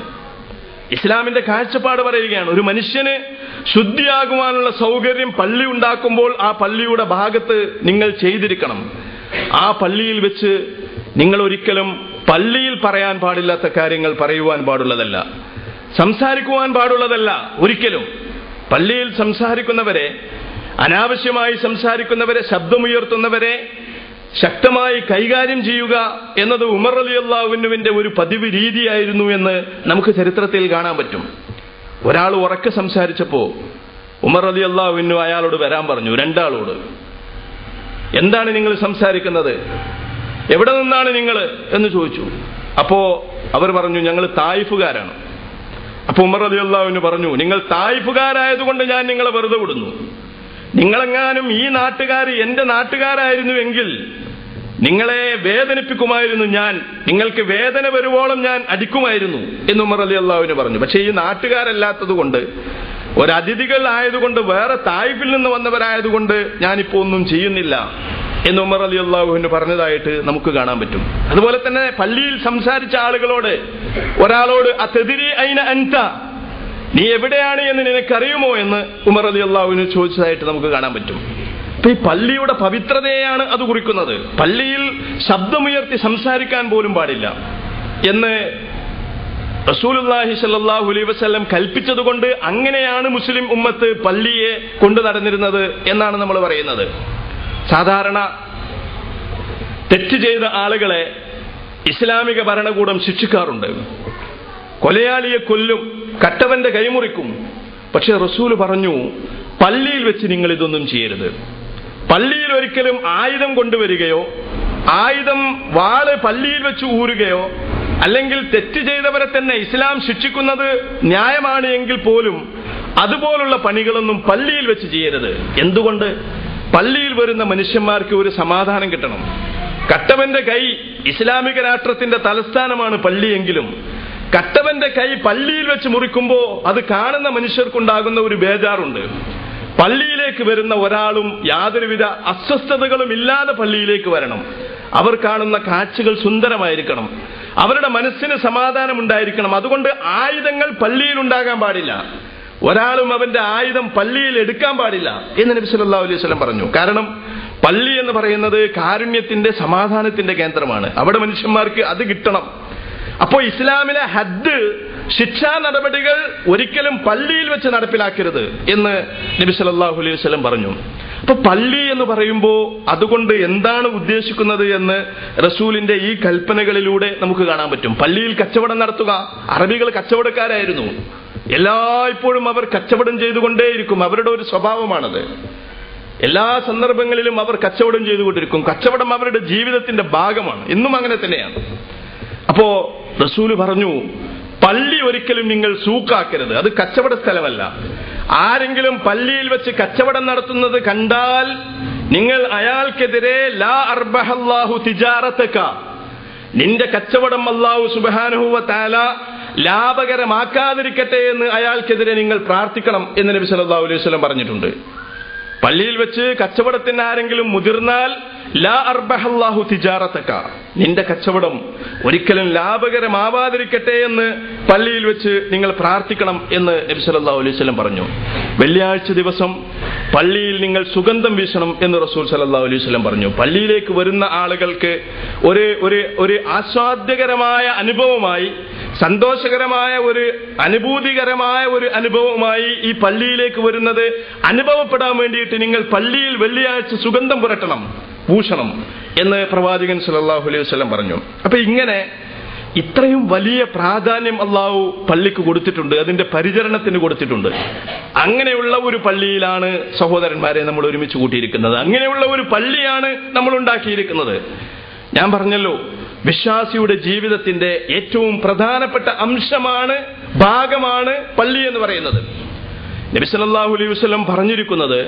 ഇസ്ലാമിന്റെ കാഴ്ചപ്പാട് പറയുകയാണ്, ഒരു മനുഷ്യന് ശുദ്ധിയാകുവാനുള്ള സൗകര്യം പള്ളി ഉണ്ടാക്കുമ്പോൾ ആ പള്ളിയുടെ ഭാഗത്ത് നിങ്ങൾ ചെയ്തിരിക്കണം. ആ പള്ളിയിൽ വെച്ച് നിങ്ങൾ ഒരിക്കലും പള്ളിയിൽ പറയാൻ പാടില്ലാത്ത കാര്യങ്ങൾ പറയുവാൻ പാടുള്ളതല്ല, സംസാരിക്കുവാൻ പാടുള്ളതല്ല. ഒരിക്കലും പള്ളിയിൽ സംസാരിക്കുന്നവരെ, അനാവശ്യമായി സംസാരിക്കുന്നവരെ, ശബ്ദമുയർത്തുന്നവരെ ശക്തമായി കൈകാര്യം ചെയ്യുക എന്നത് ഉമർ റളിയല്ലാഹു അൻഹുവിന്റെ ഒരു പതിവ് രീതിയായിരുന്നു എന്ന് നമുക്ക് ചരിത്രത്തിൽ കാണാൻ പറ്റും. ഒരാൾ ഉറക്കെ സംസാരിച്ചപ്പോ ഉമർ റളിയല്ലാഹു അൻഹു അയാളോട് വരാൻ പറഞ്ഞു, രണ്ടാളോട്. എന്താണ് നിങ്ങൾ സംസാരിക്കുന്നത്? എവിടെ നിന്നാണ് നിങ്ങൾ എന്ന് ചോദിച്ചു. അപ്പോ അവർ പറഞ്ഞു, ഞങ്ങൾ തായിഫുകാരാണ്. അപ്പൊ ഉമർ റളിയല്ലാഹു അൻഹു പറഞ്ഞു, നിങ്ങൾ തായിഫുകാരായതുകൊണ്ട് ഞാൻ നിങ്ങളെ വെറുതെ വിടുന്നു. നിങ്ങളെങ്ങാനും ഈ നാട്ടുകാർ എന്റെ നാട്ടുകാരായിരുന്നുവെങ്കിൽ നിങ്ങളെ വേദനിപ്പിക്കുമായിരുന്നു, ഞാൻ നിങ്ങൾക്ക് വേദന വരുവോളം ഞാൻ അടിക്കുമായിരുന്നു എന്ന് ഉമർ റളിയല്ലാഹു അൻഹു പറഞ്ഞു. പക്ഷേ ഈ നാട്ടുകാരല്ലാത്തത് കൊണ്ട്, ഒരതിഥികൾ ആയതുകൊണ്ട്, വേറെ തായിഫിൽ നിന്ന് വന്നവരായതുകൊണ്ട് ഞാനിപ്പോ ഒന്നും ചെയ്യുന്നില്ല എന്ന് ഉമർ റളിയല്ലാഹു അൻഹു പറഞ്ഞതായിട്ട് നമുക്ക് കാണാൻ പറ്റും. അതുപോലെ തന്നെ പള്ളിയിൽ സംസാരിച്ച ആളുകളോട്, ഒരാളോട് അതദ്രി ഐന അൻത, നീ എവിടെയാണ് എന്ന് നിനക്കറിയുമോ എന്ന് ഉമർ റളിയല്ലാഹു അൻഹു ചോദിച്ചതായിട്ട് നമുക്ക് കാണാൻ പറ്റും. അപ്പൊ ഈ പള്ളിയുടെ പവിത്രതയാണ് അത് കുറിക്കുന്നത്. പള്ളിയിൽ ശബ്ദമുയർത്തി സംസാരിക്കാൻ പോലും പാടില്ല എന്ന് റസൂലുള്ളാഹി സ്വല്ലല്ലാഹു അലൈഹി വസല്ലം കൽപ്പിച്ചതുകൊണ്ട് അങ്ങനെയാണ് മുസ്ലിം ഉമ്മത്ത് പള്ളിയെ കൊണ്ടു നടന്നിരുന്നത് എന്നാണ് നമ്മൾ പറയുന്നത്. സാധാരണ തെറ്റ് ചെയ്ത ആളുകളെ ഇസ്ലാമിക ഭരണകൂടം ശിക്ഷിക്കാറുണ്ട്. കൊലയാളിയെ കൊല്ലും, കട്ടവന്റെ കൈമുറിക്കും. പക്ഷെ റസൂൽ പറഞ്ഞു, പള്ളിയിൽ വെച്ച് നിങ്ങൾ ഇതൊന്നും ചെയ്യരുത്. പള്ളിയിൽ ഒരിക്കലും ആയുധം കൊണ്ടുവരികയോ ആയുധം വാള് പള്ളിയിൽ വെച്ച് ഊരുകയോ, അല്ലെങ്കിൽ തെറ്റ് ചെയ്തവരെ തന്നെ ഇസ്ലാം ശിക്ഷിക്കുന്നത് ന്യായമാണ് എങ്കിൽ പോലും അതുപോലുള്ള പണികളൊന്നും പള്ളിയിൽ വെച്ച് ചെയ്യരുത്. എന്തുകൊണ്ട്? പള്ളിയിൽ വരുന്ന മനുഷ്യന്മാർക്ക് ഒരു സമാധാനം കിട്ടണം. കട്ടവന്റെ കൈ ഇസ്ലാമിക രാഷ്ട്രത്തിന്റെ തലസ്ഥാനമാണ് പള്ളിയെങ്കിലും കട്ടവന്റെ കൈ പള്ളിയിൽ വെച്ച് മുറിക്കുമ്പോൾ അത് കാണുന്ന മനുഷ്യർക്കുണ്ടാകുന്ന ഒരു ബേജാറുണ്ട്. പള്ളിയിലേക്ക് വരുന്ന ഒരാളും യാതൊരുവിധ അസ്വസ്ഥതകളും ഇല്ലാതെ പള്ളിയിലേക്ക് വരണം. അവർ കാണുന്ന കാഴ്ചകൾ സുന്ദരമായിരിക്കണം, അവരുടെ മനസ്സിന് സമാധാനം ഉണ്ടായിരിക്കണം. അതുകൊണ്ട് ആയുധങ്ങൾ പള്ളിയിൽ ഉണ്ടാകാൻ പാടില്ല, ഒരാളും അവന്റെ ആയുധം പള്ളിയിൽ എടുക്കാൻ പാടില്ല എന്ന് നബി സല്ലല്ലാഹു അലൈഹി വസല്ലം പറഞ്ഞു. കാരണം പള്ളി എന്ന് പറയുന്നത് കാരുണ്യത്തിന്റെ, സമാധാനത്തിന്റെ കേന്ദ്രമാണ്. അവിടെ മനുഷ്യന്മാർക്ക് അത് കിട്ടണം. അപ്പോ ഇസ്ലാമിലെ ഹദ്ദ്, ശിക്ഷാ നടപടികൾ ഒരിക്കലും പള്ളിയിൽ വെച്ച് നടപ്പിലാക്കരുത് എന്ന് നബി സല്ലല്ലാഹു അലൈഹി വസല്ലം പറഞ്ഞു. അപ്പൊ പള്ളി എന്ന് പറയുമ്പോൾ അതുകൊണ്ട് എന്താണ് ഉദ്ദേശിക്കുന്നത് എന്ന് റസൂലിന്റെ ഈ കൽപ്പനകളിലൂടെ നമുക്ക് കാണാൻ പറ്റും. പള്ളിയിൽ കച്ചവടം നടത്തുക, അറബികൾ കച്ചവടക്കാരായിരുന്നു. എല്ലായ്പ്പോഴും അവർ കച്ചവടം ചെയ്തുകൊണ്ടേയിരിക്കും, അവരുടെ ഒരു സ്വഭാവമാണത്. എല്ലാ സന്ദർഭങ്ങളിലും അവർ കച്ചവടം ചെയ്തുകൊണ്ടിരിക്കും. കച്ചവടം അവരുടെ ജീവിതത്തിന്റെ ഭാഗമാണ്, ഇന്നും അങ്ങനെ തന്നെയാണ്. അപ്പോ റസൂല് പറഞ്ഞു, പള്ളി ഒരിക്കലും നിങ്ങൾ സൂക്കാക്കരുത്, അത് കച്ചവട സ്ഥലമല്ല. ആരെങ്കിലും പള്ളിയിൽ വെച്ച് കച്ചവടം നടത്തുന്നത് കണ്ടാൽ നിങ്ങൾ അയാൾക്കെതിരെ ലാ അർബഹല്ലാഹു തിജാറതക, നിന്റെ കച്ചവടം അല്ലാഹു സുബ്ഹാനഹു വ തആല ലാഭകരമാക്കാതിരിക്കട്ടെ എന്ന് അയാൾക്കെതിരെ നിങ്ങൾ പ്രാർത്ഥിക്കണം എന്ന് നബി സല്ലല്ലാഹു അലൈഹി വസല്ലം പറഞ്ഞിട്ടുണ്ട്. പള്ളിയിൽ വെച്ച് കച്ചവടത്തിന് ആരെങ്കിലും മുതിർന്നാൽ ലാ അർബഹല്ലാഹു തിജാറതക, നിന്റെ കച്ചവടം ഒരിക്കലും ലാഭകരമാവാതിരിക്കട്ടെ എന്ന് പള്ളിയിൽ വെച്ച് നിങ്ങൾ പ്രാർത്ഥിക്കണം എന്ന് നബി സല്ലല്ലാഹു അലൈഹി വസല്ലം പറഞ്ഞു. വെള്ളിയാഴ്ച ദിവസം പള്ളിയിൽ നിങ്ങൾ സുഗന്ധം വീശണം എന്ന് റസൂൽ സല്ലല്ലാഹു അലൈഹി വസല്ലം പറഞ്ഞു. പള്ളിയിലേക്ക് വരുന്ന ആളുകൾക്ക് ഒരു ആസ്വാദ്യകരമായ അനുഭവമായി, സന്തോഷകരമായ ഒരു അനുഭൂതികരമായ ഒരു അനുഭവമായി ഈ പള്ളിയിലേക്ക് വരുന്നത് അനുഭവപ്പെടാൻ വേണ്ടിയിട്ട് നിങ്ങൾ പള്ളിയിൽ വെള്ളിയാഴ്ച സുഗന്ധം പുരട്ടണം, ഭൂഷണം എന്ന് പ്രവാചകൻ സല്ലല്ലാഹു അലൈഹി വസല്ലം പറഞ്ഞു. അപ്പൊ ഇങ്ങനെ ഇത്രയും വലിയ പ്രാധാന്യം അല്ലാഹു പള്ളിക്ക് കൊടുത്തിട്ടുണ്ട്, അതിന്റെ പരിചരണത്തിന് കൊടുത്തിട്ടുണ്ട്. അങ്ങനെയുള്ള ഒരു പള്ളിയിലാണ് സഹോദരന്മാരെ നമ്മൾ ഒരുമിച്ച് കൂട്ടിയിരിക്കുന്നത്. അങ്ങനെയുള്ള ഒരു പള്ളിയാണ് നമ്മൾ ഉണ്ടാക്കിയിരിക്കുന്നത്. ഞാൻ പറഞ്ഞല്ലോ, വിശ്വാസിയുടെ ജീവിതത്തിന്റെ ഏറ്റവും പ്രധാനപ്പെട്ട അംശമാണ്, ഭാഗമാണ് പള്ളി എന്ന് പറയുന്നത്. നബി സല്ലല്ലാഹു അലൈഹി വസല്ലം പറഞ്ഞിരിക്കുന്നത്,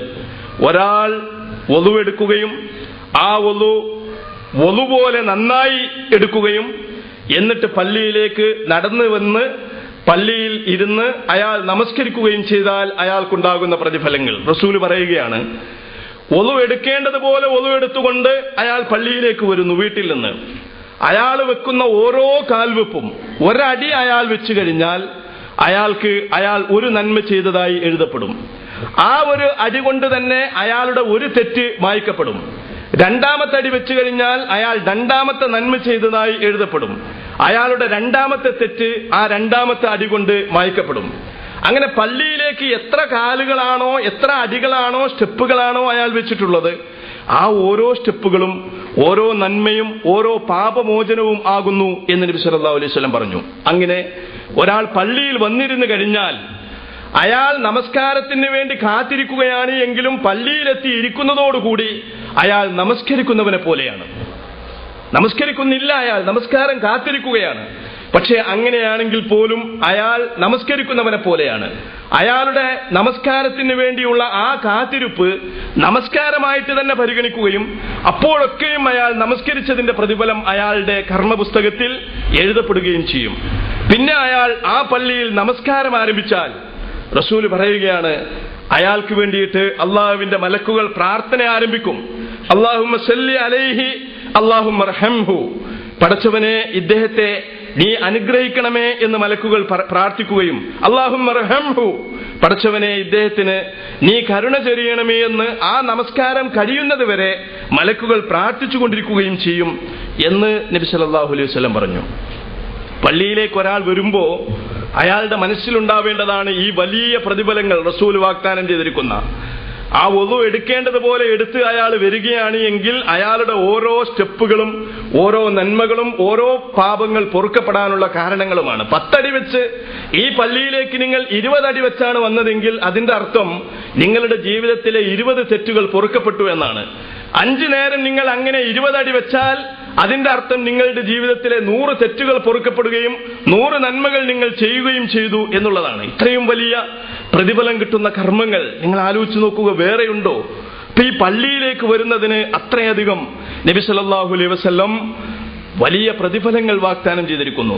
ഒരാൾ വളു എടുക്കുകയും ആ വളു പോലെ നന്നായി എടുക്കുകയും എന്നിട്ട് പള്ളിയിലേക്ക് നടന്നു വന്ന് പള്ളിയിൽ ഇരുന്ന് അയാൾ നമസ്കരിക്കുകയും ചെയ്താൽ അയാൾക്കുണ്ടാകുന്ന പ്രതിഫലങ്ങൾ റസൂൽ പറയുകയാണ്. ഒളു എടുക്കേണ്ടതുപോലെ ഒളു എടുത്തുകൊണ്ട് അയാൾ പള്ളിയിലേക്ക് വരുന്നു. വീട്ടിൽ നിന്ന് അയാൾ വെക്കുന്ന ഓരോ കാൽവെപ്പും ഒരടി അയാൾ വെച്ചു കഴിഞ്ഞാൽ അയാൾ ഒരു നന്മ ചെയ്തതായി എഴുതപ്പെടും. ആ ഒരു അടി കൊണ്ട് തന്നെ അയാളുടെ ഒരു തെറ്റ് മായ്ക്കപ്പെടും. രണ്ടാമത്തെ അടി വെച്ചു കഴിഞ്ഞാൽ അയാൾ രണ്ടാമത്തെ നന്മ ചെയ്തതായി എഴുതപ്പെടും. അയാളുടെ രണ്ടാമത്തെ തെറ്റ് ആ രണ്ടാമത്തെ അടി കൊണ്ട് മായ്ക്കപ്പെടും. അങ്ങനെ പള്ളിയിലേക്ക് എത്ര കാലുകളാണോ എത്ര അടികളാണോ സ്റ്റെപ്പുകളാണോ അയാൾ വെച്ചിട്ടുള്ളത്, ആ ഓരോ സ്റ്റെപ്പുകളും ഓരോ നന്മയും ഓരോ പാപമോചനവും ആകുന്നു എന്ന് നബി സല്ലല്ലാഹു അലൈഹി വസല്ലം പറഞ്ഞു. അങ്ങനെ ഒരാൾ പള്ളിയിൽ വന്നിരുന്നു കഴിഞ്ഞാൽ അയാൾ നമസ്കാരത്തിന് വേണ്ടി കാത്തിരിക്കുകയാണ് എങ്കിലും പള്ളിയിലെത്തി ഇരിക്കുന്നതോടുകൂടി അയാൾ നമസ്കരിക്കുന്നവനെ പോലെയാണ്. നമസ്കരിക്കുന്നില്ല, അയാൾ നമസ്കാരം കാത്തിരിക്കുകയാണ്. പക്ഷേ അങ്ങനെയാണെങ്കിൽ പോലും അയാൾ നമസ്കരിക്കുന്നവനെ പോലെയാണ്. അയാളുടെ നമസ്കാരത്തിന് വേണ്ടിയുള്ള ആ കാത്തിരിപ്പ് നമസ്കാരമായിട്ട് തന്നെ പരിഗണിക്കുകയും അപ്പോഴൊക്കെയും അയാൾ നമസ്കരിച്ചതിന്റെ പ്രതിഫലം അയാളുടെ കർമ്മപുസ്തകത്തിൽ എഴുതപ്പെടുകയും ചെയ്യും. പിന്നെ അയാൾ ആ പള്ളിയിൽ നമസ്കാരം ആരംഭിച്ചാൽ റസൂൽ പറയുകയാണ്, അയാൾക്ക് വേണ്ടിയിട്ട് അള്ളാഹുവിന്റെ മലക്കുകൾ പ്രാർത്ഥന ആരംഭിക്കും. അല്ലാഹുമ്മ സല്ലി അലൈഹി അല്ലാഹുമ്മ റഹംഹു, പടച്ചവനെ ഇദ്ദേഹത്തെ നീ അനുഗ്രഹിക്കണമേ എന്ന് മലക്കുകൾ പ്രാർത്ഥിക്കുകയും അല്ലാഹുമ്മ റഹംഹു, പടച്ചവനെ ഇദ്ദേഹത്തിന് നീ കരുണ ചൊരിയണമേ എന്ന് ആ നമസ്കാരം കഴിയുന്നത് വരെ മലക്കുകൾ പ്രാർത്ഥിച്ചുകൊണ്ടിരിക്കുകയും ചെയ്യും എന്ന് നബി സല്ലല്ലാഹു അലൈഹി വസല്ലം പറഞ്ഞു. പള്ളിയിലേക്ക് ഒരാൾ വരുമ്പോ അയാളുടെ മനസ്സിലുണ്ടാവേണ്ടതാണ് ഈ വലിയ പ്രതിഫലങ്ങൾ റസൂൽ വാഗ്ദാനം ചെയ്തിരിക്കുന്ന. ആ വുളു എടുക്കേണ്ടതുപോലെ എടുത്ത് അയാൾ വരികയാണ് എങ്കിൽ അയാളുടെ ഓരോ സ്റ്റെപ്പുകളും ഓരോ നന്മകളും ഓരോ പാപങ്ങൾ പൊറുക്കപ്പെടാനുള്ള കാരണങ്ങളുമാണ്. 10 അടി വെച്ച് ഈ പള്ളിയിലേക്ക് നിങ്ങൾ 20 അടി വെച്ചാണ് വന്നതെങ്കിൽ അതിന്റെ അർത്ഥം നിങ്ങളുടെ ജീവിതത്തിലെ 20 തെറ്റുകൾ പൊറുക്കപ്പെട്ടു എന്നാണ്. 5 നേരം നിങ്ങൾ അങ്ങനെ 20 അടി വെച്ചാൽ അതിന്റെ അർത്ഥം നിങ്ങളുടെ ജീവിതത്തിലെ 100 തെറ്റുകൾ പൊറുക്കപ്പെടുകയും 100 നന്മകൾ നിങ്ങൾ ചെയ്യുകയും ചെയ്തു എന്നുള്ളതാണ്. ഇത്രയും വലിയ പ്രതിഫലം കിട്ടുന്ന കർമ്മങ്ങൾ നിങ്ങൾ ആലോചിച്ച് നോക്കുക, വേറെയുണ്ടോ? ഈ പള്ളിയിലേക്ക് വരുന്നതിന് അത്രയധികം നബി സല്ലല്ലാഹു അലൈഹി വസല്ലം വലിയ പ്രതിഫലങ്ങൾ വാഗ്ദാനം ചെയ്തിരിക്കുന്നു.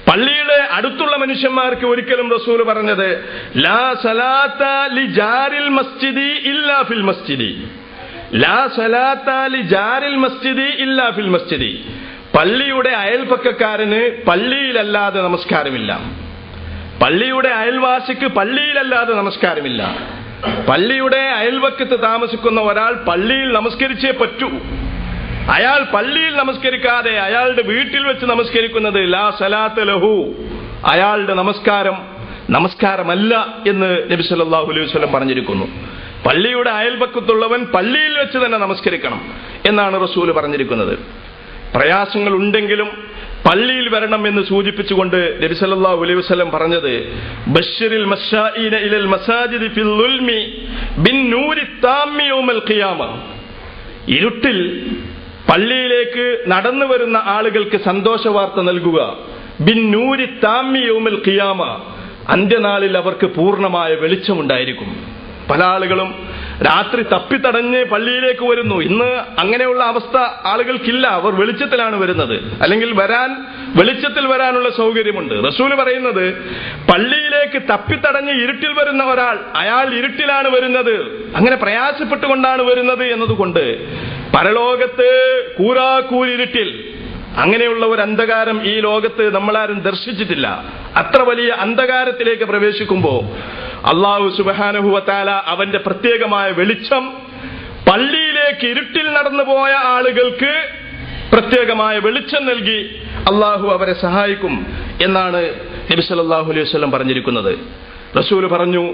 പള്ളിയുടെ അടുത്തുള്ള മനുഷ്യന്മാർക്ക് ഒരിക്കലും റസൂൽ പറഞ്ഞത് ലാ സലാത്ത ലി ജാരിൽ മസ്ജിദി ഇല്ലാ ഫിൽ മസ്ജിദി, ലാ സലാത്ത ലി ജാരിൽ മസ്ജിദി ഇല്ലാ ഫിൽ മസ്ജിദി, പള്ളിയുടെ അയൽപക്കക്കാരന് പള്ളിയിലല്ലാതെ നമസ്കാരമില്ല. പള്ളിയുടെ അയൽവാസിക്ക് പള്ളിയിലല്ലാതെ നമസ്കാരമില്ല. പള്ളിയുടെ അയൽവക്കത്ത് താമസിക്കുന്ന ഒരാൾ പള്ളിയിൽ നമസ്കരിച്ചേ പറ്റൂ. അയാൾ പള്ളിയിൽ നമസ്കരിക്കാതെ അയാളുടെ വീട്ടിൽ വെച്ച് നമസ്കരിക്കുന്നത് ലാ സലാത്ത ലഹു, അയാളുടെ നമസ്കാരമല്ല എന്ന് നബി സല്ലല്ലാഹു അലൈഹി വസല്ലം പറഞ്ഞിരിക്കുന്നു. പള്ളിയുടെ അയൽപക്കത്തുള്ളവൻ പള്ളിയിൽ വെച്ച് തന്നെ നമസ്കരിക്കണം എന്നാണ് റസൂൽ പറഞ്ഞിരിക്കുന്നത്. പ്രയാസങ്ങൾ ഉണ്ടെങ്കിലും പള്ളിയിൽ വരണം എന്ന് സൂചിപ്പിച്ചുകൊണ്ട് നബി സല്ലല്ലാഹു അലൈഹി വസല്ലം പറഞ്ഞത് ബശ്ശിറിൽ മശാഇന ഇലൽ മസാജിദി ഫിൽ ളുൽമി ബിൻ നൂരി താമ്മി യൗമൽ ഖിയാമ, ഇരുട്ടിൽ പള്ളിയിലേക്ക് നടന്നു വരുന്ന ആളുകൾക്ക് സന്തോഷ വാർത്ത നൽകുക. ബിൻ നൂരി താമ്മി യൗമൽ ഖിയാമ, അന്ത്യനാളിൽ അവർക്ക് പൂർണ്ണമായ വെളിച്ചമുണ്ടായിരിക്കും. പല ആളുകളും രാത്രി തപ്പിത്തടഞ്ഞ് പള്ളിയിലേക്ക് വരുന്നു. ഇന്ന് അങ്ങനെയുള്ള അവസ്ഥ ആളുകൾക്കില്ല. അവർ വെളിച്ചത്തിലാണ് വരുന്നത്, അല്ലെങ്കിൽ വെളിച്ചത്തിൽ വരാനുള്ള സൗകര്യമുണ്ട്. റസൂല് പറയുന്നത് പള്ളിയിലേക്ക് തപ്പിത്തടഞ്ഞ് ഇരുട്ടിൽ വരുന്ന ഒരാൾ, അയാൾ ഇരുട്ടിലാണ് വരുന്നത്, അങ്ങനെ പ്രയാസപ്പെട്ടുകൊണ്ടാണ് വരുന്നത് എന്നതുകൊണ്ട് പരലോകത്ത് കൂരാക്കൂരിരുട്ടിൽ അങ്ങനെയുള്ള ഒരു അന്ധകാരം ഈ ലോകത്ത് നമ്മളാരും ദർശിച്ചിട്ടില്ല. അത്ര വലിയ അന്ധകാരത്തിലേക്ക് പ്രവേശിക്കുമ്പോൾ അല്ലാഹു സുബ്ഹാനഹു വ തആല അവന്റെ പ്രത്യേകമായ വെളിച്ചം പള്ളിയിലേക്ക് ഇരുട്ടിൽ നടന്നുപോയ ആളുകൾക്ക് പ്രത്യേകമായ വെളിച്ചം നൽകി അല്ലാഹു അവരെ സഹായിക്കും എന്നാണ് നബി സല്ലല്ലാഹു അലൈഹി വസല്ലം പറഞ്ഞിരിക്കുന്നത്. റസൂൽ പറഞ്ഞു,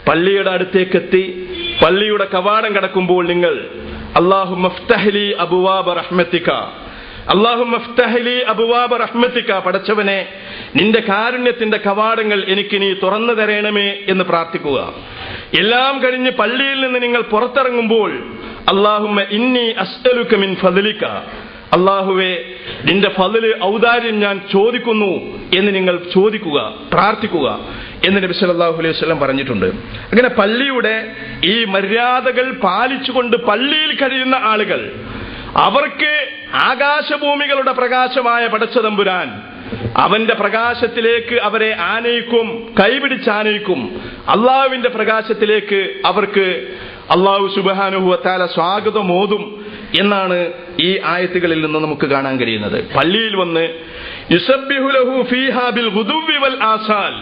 പള്ളിയുടെ അടുത്തേക്കെത്തി പള്ളിയുടെ കവാടം കടക്കുമ്പോൾ നിങ്ങൾ അല്ലാഹുമ്മ ഫ്തഹ് ലി അബ്വാബ റഹ്മതിക, അല്ലാഹുമ്മ ഫ്തഹ് ലി അബ്വാബ റഹ്മതിക, പടച്ചവനെ നിന്റെ കാരുണ്യത്തിന്റെ കവാടങ്ങൾ എനിക്ക് നീ തുറന്നു തരണമേ എന്ന് പ്രാർത്ഥിക്കുക. എല്ലാം കഴിഞ്ഞ് പള്ളിയിൽ നിന്ന് നിങ്ങൾ പുറത്തിറങ്ങുമ്പോൾ അല്ലാഹുമ്മ ഇന്നി അസ്അലുക മിൻ ഫദ്ലിക, അല്ലാഹുവേ നിന്റെ ഫദ്ല് ഔദാര്യം ഞാൻ ചോദിക്കുന്നു എന്ന് നിങ്ങൾ ചോദിക്കുക, പ്രാർത്ഥിക്കുക എന്ന് നബി സല്ലല്ലാഹു അലൈഹി വസല്ലം പറഞ്ഞിട്ടുണ്ട്. അങ്ങനെ പള്ളിയുടെ ഈ മര്യാദകൾ പാലിച്ചുകൊണ്ട് പള്ളിയിൽ കഴിയുന്ന ആളുകൾ, അവർക്ക് ആകാശഭൂമികളുടെ പ്രകാശമായ പടച്ചതമ്പുരാൻ അവന്റെ പ്രകാശത്തിലേക്ക് അവരെ ആനയിക്കും, കൈപിടിച്ചാനയിക്കും. അള്ളാഹുവിന്റെ പ്രകാശത്തിലേക്ക് അവർക്ക് അള്ളാഹു സുബ്ഹാനഹു വ തആല സ്വാഗതമോതും എന്നാണ് ഈ ആയത്തുകളിൽ നിന്ന് നമുക്ക് കാണാൻ കഴിയുന്നത്. പള്ളിയിൽ വന്ന് യുസബ്ബിഹു ലഹു ഫീഹാ ബിൽ ഗുദുവ്വി വൽ ആസാൽ,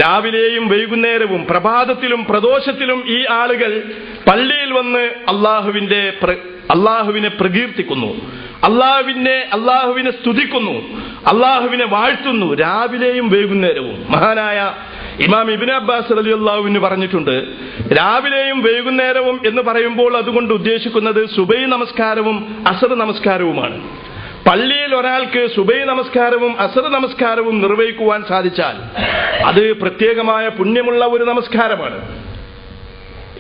രാവിലെയും വൈകുന്നേരവും പ്രഭാതത്തിലും പ്രദോഷത്തിലും ഈ ആളുകൾ പള്ളിയിൽ വന്ന് അള്ളാഹുവിനെ പ്രകീർത്തിക്കുന്നു, അള്ളാഹുവിനെ സ്തുതിക്കുന്നു, അള്ളാഹുവിനെ വാഴ്ത്തുന്നു രാവിലെയും വൈകുന്നേരവും. മഹാനായ ഇമാം ഇബ്നു അബ്ബാസ് റളിയല്ലാഹു അൻഹു പറഞ്ഞിട്ടുണ്ട്, രാവിലെയും വൈകുന്നേരവും എന്ന് പറയുമ്പോൾ അതുകൊണ്ട് ഉദ്ദേശിക്കുന്നത് സുബഹി നമസ്കാരവും അസർ നമസ്കാരവുമാണ്. പള്ളിയിൽ ഒരാൾക്ക് സുബഹി നമസ്കാരവും അസർ നമസ്കാരവും നിർവഹിക്കുവാൻ സാധിച്ചാൽ അത് പ്രത്യേകമായ പുണ്യമുള്ള ഒരു നമസ്കാരമാണ്.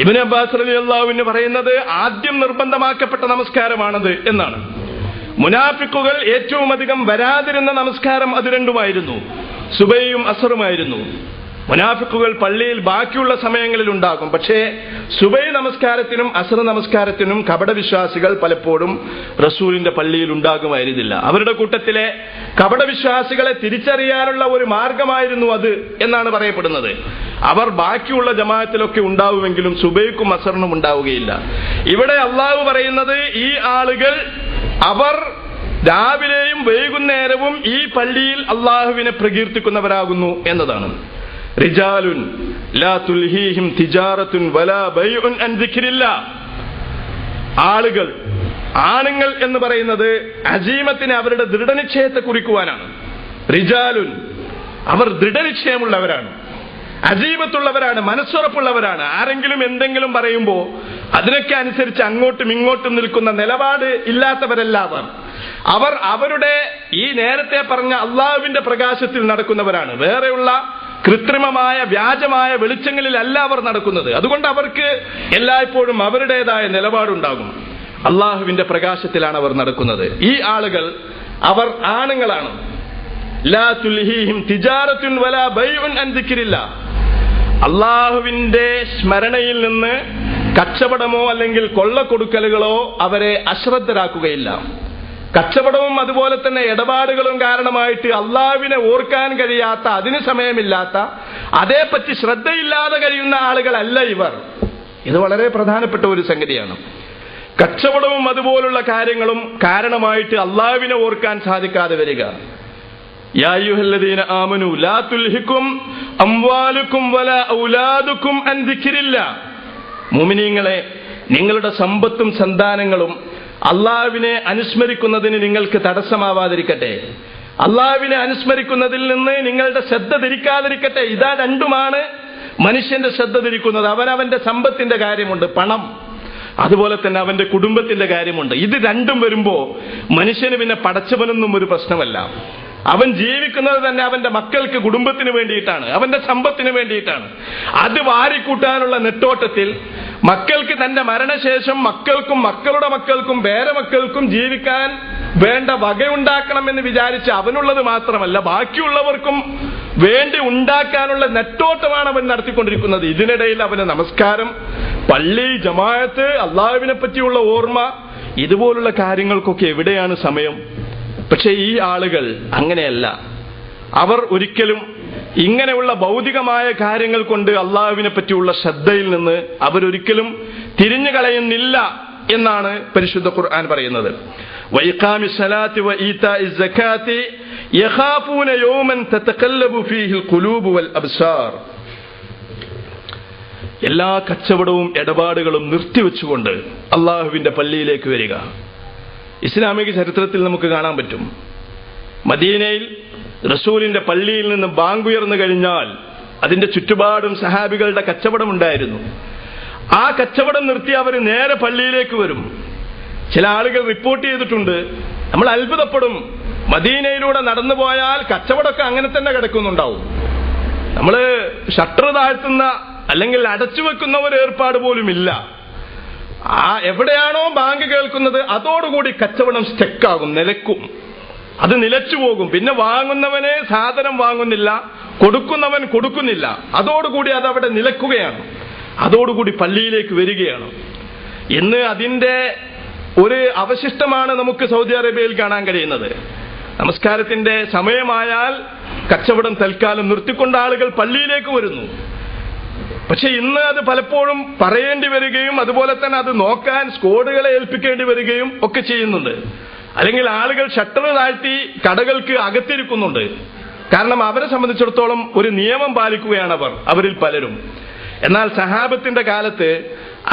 ഇബ്നു അബ്ബാസ് റളിയല്ലാഹു അൻഹു പറയുന്നത് ആദ്യം നിർബന്ധമാക്കപ്പെട്ട നമസ്കാരമാണത് എന്നാണ്. മുനാഫിക്കുകൾ ഏറ്റവും അധികം വരാതിരുന്ന നമസ്കാരം അത് രണ്ടുമായിരുന്നു, സുബഹിയും അസറുമായിരുന്നു. മുനാഫിക്കുകൾ പള്ളിയിൽ ബാക്കിയുള്ള സമയങ്ങളിൽ ഉണ്ടാകും, പക്ഷേ സുബഹി നമസ്കാരത്തിനും അസർ നമസ്കാരത്തിനും കപടവിശ്വാസികൾ പലപ്പോഴും റസൂലിന്റെ പള്ളിയിൽ ഉണ്ടാകുമായിരുന്നില്ല. അവരുടെ കൂട്ടത്തിലെ കപടവിശ്വാസികളെ തിരിച്ചറിയാനുള്ള ഒരു മാർഗമായിരുന്നു അത് എന്നാണ് പറയപ്പെടുന്നത്. അവർ ബാക്കിയുള്ള ജമാഅത്തിലൊക്കെ ഉണ്ടാവുമെങ്കിലും സുബഹിക്കും അസറിനും ഉണ്ടാവുകയില്ല. ഇവിടെ അള്ളാഹു പറയുന്നത് ഈ ആളുകൾ അവർ രാവിലെയും വൈകുന്നേരവും ഈ പള്ളിയിൽ അള്ളാഹുവിനെ പ്രകീർത്തിക്കുന്നവരാകുന്നു എന്നതാണ്. റിജാലുൻ ലാ തുൽഹീഹിം തിജാറത്തുൻ വലാ ബൈഉൻ അൻ ദിക്രില്ലാഹ്, ആളുകൾ, ആണുങ്ങൾ എന്ന് പറയുന്നത് അസീമത്തിനെ, അവരുടെ ദൃഢനിശ്ചയത്തെ കുറിക്കുവാനാണ്. റിജാലുൻ, അവർ ദൃഢനിശ്ചയമുള്ളവരാണ്, അസീമത്തുള്ളവരാണ്, മനസ്സുറപ്പുള്ളവരാണ്. ആരെങ്കിലും എന്തെങ്കിലും പറയുമ്പോൾ അതിനൊക്കെ അനുസരിച്ച് അങ്ങോട്ടും ഇങ്ങോട്ടും നിൽക്കുന്ന നിലപാട് ഇല്ലാത്തവരല്ല അവർ അവരുടെ ഈ നേരത്തെ പറഞ്ഞ അള്ളാഹുവിന്റെ പ്രകാശത്തിൽ നടക്കുന്നവരാണ്. വേറെയുള്ള കൃത്രിമമായ വ്യാജമായ വെളിച്ചങ്ങളിലല്ല അവർ നടക്കുന്നത്. അതുകൊണ്ട് അവർക്ക് എല്ലായ്പ്പോഴും അവരുടേതായ നിലപാടുണ്ടാകും. അള്ളാഹുവിന്റെ പ്രകാശത്തിലാണ് അവർ നടക്കുന്നത്. ഈ ആളുകൾ അവർ ആണുങ്ങളാണ്. ലാ തുൽഹീഹിം തിജാറത്തുൻ വലാ ബൈഉൻ അൻ ദിക്രില്ലാഹ്, അള്ളാഹുവിന്റെ സ്മരണയിൽ നിന്ന് കച്ചവടമോ അല്ലെങ്കിൽ കൊള്ളക്കൊടുക്കലുകളോ അവരെ അശ്രദ്ധരാക്കുകയില്ല. കച്ചവടവും അതുപോലെ തന്നെ ഇടപാടുകളും കാരണമായിട്ട് അള്ളാഹുവിനെ ഓർക്കാൻ കഴിയാത്ത, അതിന് സമയമില്ലാത്ത, അതേപ്പറ്റി ശ്രദ്ധയില്ലാതെ കഴിയുന്ന ആളുകളല്ല ഇവർ. ഇത് വളരെ പ്രധാനപ്പെട്ട ഒരു സംഗതിയാണ്. കച്ചവടവും അതുപോലുള്ള കാര്യങ്ങളും കാരണമായിട്ട് അള്ളാഹുവിനെ ഓർക്കാൻ സാധിക്കാതെ വരിക. യാ അയ്യുഹല്ലദീന ആമനൂ ലാ തുൽഹിക്കും അംവാലുക്കും വലാ ഔലാദുക്കും അൻ ദിക്രില്ലാഹ്, മുഅ്മിനീങ്ങളെ, നിങ്ങളുടെ സമ്പത്തും സന്താനങ്ങളും അള്ളാഹുവിനെ അനുസ്മരിക്കുന്നതിന് നിങ്ങൾക്ക് തടസ്സമാവാതിരിക്കട്ടെ, അള്ളാഹുവിനെ അനുസ്മരിക്കുന്നതിൽ നിന്ന് നിങ്ങളുടെ ശ്രദ്ധ തിരിക്കാതിരിക്കട്ടെ. ഇതാ രണ്ടുമാണ് മനുഷ്യന്റെ ശ്രദ്ധ തിരിക്കുന്നത്. അവനവന്റെ സമ്പത്തിന്റെ കാര്യമുണ്ട്, പണം, അതുപോലെ തന്നെ അവന്റെ കുടുംബത്തിന്റെ കാര്യമുണ്ട്. ഇത് രണ്ടും വരുമ്പോ മനുഷ്യന് പിന്നെ പടച്ചവനൊന്നും ഒരു പ്രശ്നമല്ല. അവൻ ജീവിക്കുന്നത് തന്നെ അവന്റെ മക്കൾക്ക്, കുടുംബത്തിന് വേണ്ടിയിട്ടാണ്, അവന്റെ സമ്പത്തിന് വേണ്ടിയിട്ടാണ്. അത് വാരിക്കൂട്ടാനുള്ള നെട്ടോട്ടത്തിൽ മക്കൾക്ക് തന്റെ മരണശേഷം മക്കൾക്കും മക്കളുടെ മക്കൾക്കും പേരമക്കൾക്കും ജീവിക്കാൻ വേണ്ട വകയുണ്ടാക്കണമെന്ന് വിചാരിച്ച് അവനുള്ളത് മാത്രമല്ല ബാക്കിയുള്ളവർക്കും വേണ്ടി ഉണ്ടാക്കാനുള്ള നെട്ടോട്ടമാണ് അവൻ നടത്തിക്കൊണ്ടിരിക്കുന്നത്. ഇതിനിടയിൽ അവന് നമസ്കാരം, പള്ളി, ജമാഅത്ത്, അള്ളാഹുവിനെ പറ്റിയുള്ള ഓർമ്മ, ഇതുപോലുള്ള കാര്യങ്ങൾക്കൊക്കെ എവിടെയാണ് സമയം? പക്ഷെ ഈ ആളുകൾ അങ്ങനെയല്ല. അവർ ഒരിക്കലും ഇങ്ങനെയുള്ള ഭൗതികമായ കാര്യങ്ങൾ കൊണ്ട് അള്ളാഹുവിനെ പറ്റിയുള്ള ശ്രദ്ധയിൽ നിന്ന് അവരൊരിക്കലും തിരിഞ്ഞു കളയുന്നില്ല എന്നാണ് പരിശുദ്ധ ഖുർആൻ പറയുന്നത്. വഇഖാമിസ് സലാത്തി വഈതാഇസ് സകാത്തി യഖാഫൂന യൗമൻ തതഖല്ലബു ഫീഹിൽ ഖുലൂബു വൽ അബ്സാർ. എല്ലാ കച്ചവടവും ഇടപാടുകളും നിർത്തിവെച്ചുകൊണ്ട് അള്ളാഹുവിന്റെ പള്ളിയിലേക്ക് വരിക. ഇസ്ലാമിക ചരിത്രത്തിൽ നമുക്ക് കാണാൻ പറ്റും, മദീനയിൽ റസൂലിന്റെ പള്ളിയിൽ നിന്ന് ബാങ്കുയർന്നു കഴിഞ്ഞാൽ അതിന്റെ ചുറ്റുപാടും സഹാബികളുടെ കച്ചവടം ഉണ്ടായിരുന്നു. ആ കച്ചവടം നിർത്തി അവർ നേരെ പള്ളിയിലേക്ക് വരും. ചില ആളുകൾ റിപ്പോർട്ട് ചെയ്തിട്ടുണ്ട്, നമ്മൾ അത്ഭുതപ്പെടും, മദീനയിലൂടെ നടന്നു പോയാൽ കച്ചവടമൊക്കെ അങ്ങനെ തന്നെ കിടക്കുന്നുണ്ടാവും. നമ്മൾ ഷട്ടർ താഴ്ത്തുന്ന അല്ലെങ്കിൽ അടച്ചു വെക്കുന്ന ഒരു ഏർപ്പാട് പോലും ഇല്ല. എവിടെയാണോ ബാങ്ക് കേൾക്കുന്നത് അതോടുകൂടി കച്ചവടം സ്റ്റക്കാകും, നിലക്കും, അത് നിലച്ചു പോകും. പിന്നെ വാങ്ങുന്നവനെ സാധനം വാങ്ങുന്നില്ല, കൊടുക്കുന്നവൻ കൊടുക്കുന്നില്ല, അതോടുകൂടി അതവിടെ നിലക്കുകയാണ്. അതോടുകൂടി പള്ളിയിലേക്ക് വരികയാണ്. ഇന്ന് അതിന്റെ ഒരു അവശിഷ്ടമാണ് നമുക്ക് സൗദി അറേബ്യയിൽ കാണാൻ കഴിയുന്നത്. നമസ്കാരത്തിന്റെ സമയമായാൽ കച്ചവടം തൽക്കാലം നിർത്തിക്കൊണ്ട് ആളുകൾ പള്ളിയിലേക്ക് വരുന്നു. പക്ഷെ ഇന്ന് അത് പലപ്പോഴും പറയേണ്ടി വരികയും അതുപോലെ തന്നെ അത് നോക്കാൻ സ്ക്വാഡുകളെ ഏൽപ്പിക്കേണ്ടി വരികയും ഒക്കെ ചെയ്യുന്നുണ്ട്. അല്ലെങ്കിൽ ആളുകൾ ഷട്ടർ താഴ്ത്തി കടകൾക്ക് അകത്തിരിക്കുന്നുണ്ട്. കാരണം അവരെ സംബന്ധിച്ചിടത്തോളം ഒരു നിയമം പാലിക്കുകയാണ് അവരിൽ പലരും. എന്നാൽ സഹാബത്തിന്റെ കാലത്ത്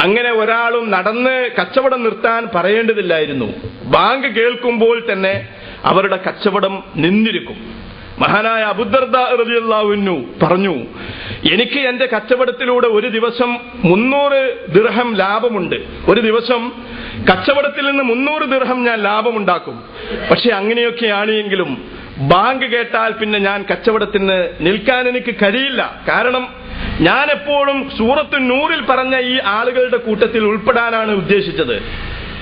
അങ്ങനെ ഒരാളും നടന്ന് കച്ചവടം നിർത്താൻ പറയേണ്ടതില്ലായിരുന്നു. ബാങ്ക് കേൾക്കുമ്പോൾ തന്നെ അവരുടെ കച്ചവടം നിന്നിരിക്കും. മഹാനായ അബൂദർദാ റളിയല്ലാഹു അൻഹു പറഞ്ഞു, എനിക്ക് എന്റെ കച്ചവടത്തിലൂടെ ഒരു ദിവസം 300 ദിർഹം ലാഭമുണ്ട്. ഒരു ദിവസം കച്ചവടത്തിൽ നിന്ന് 300 ദിർഹം ഞാൻ ലാഭമുണ്ടാക്കും. പക്ഷെ അങ്ങനെയൊക്കെയാണ് എങ്കിലും ബാങ്ക് കേട്ടാൽ പിന്നെ ഞാൻ കച്ചവടത്തിന് നിൽക്കാൻ എനിക്ക് കഴിയില്ല. കാരണം ഞാൻ എപ്പോഴും സൂറത്തു നൂറിൽ പറഞ്ഞ ഈ ആളുകളുടെ കൂട്ടത്തിൽ ഉൾപ്പെടാനാണ് ഉദ്ദേശിച്ചത്.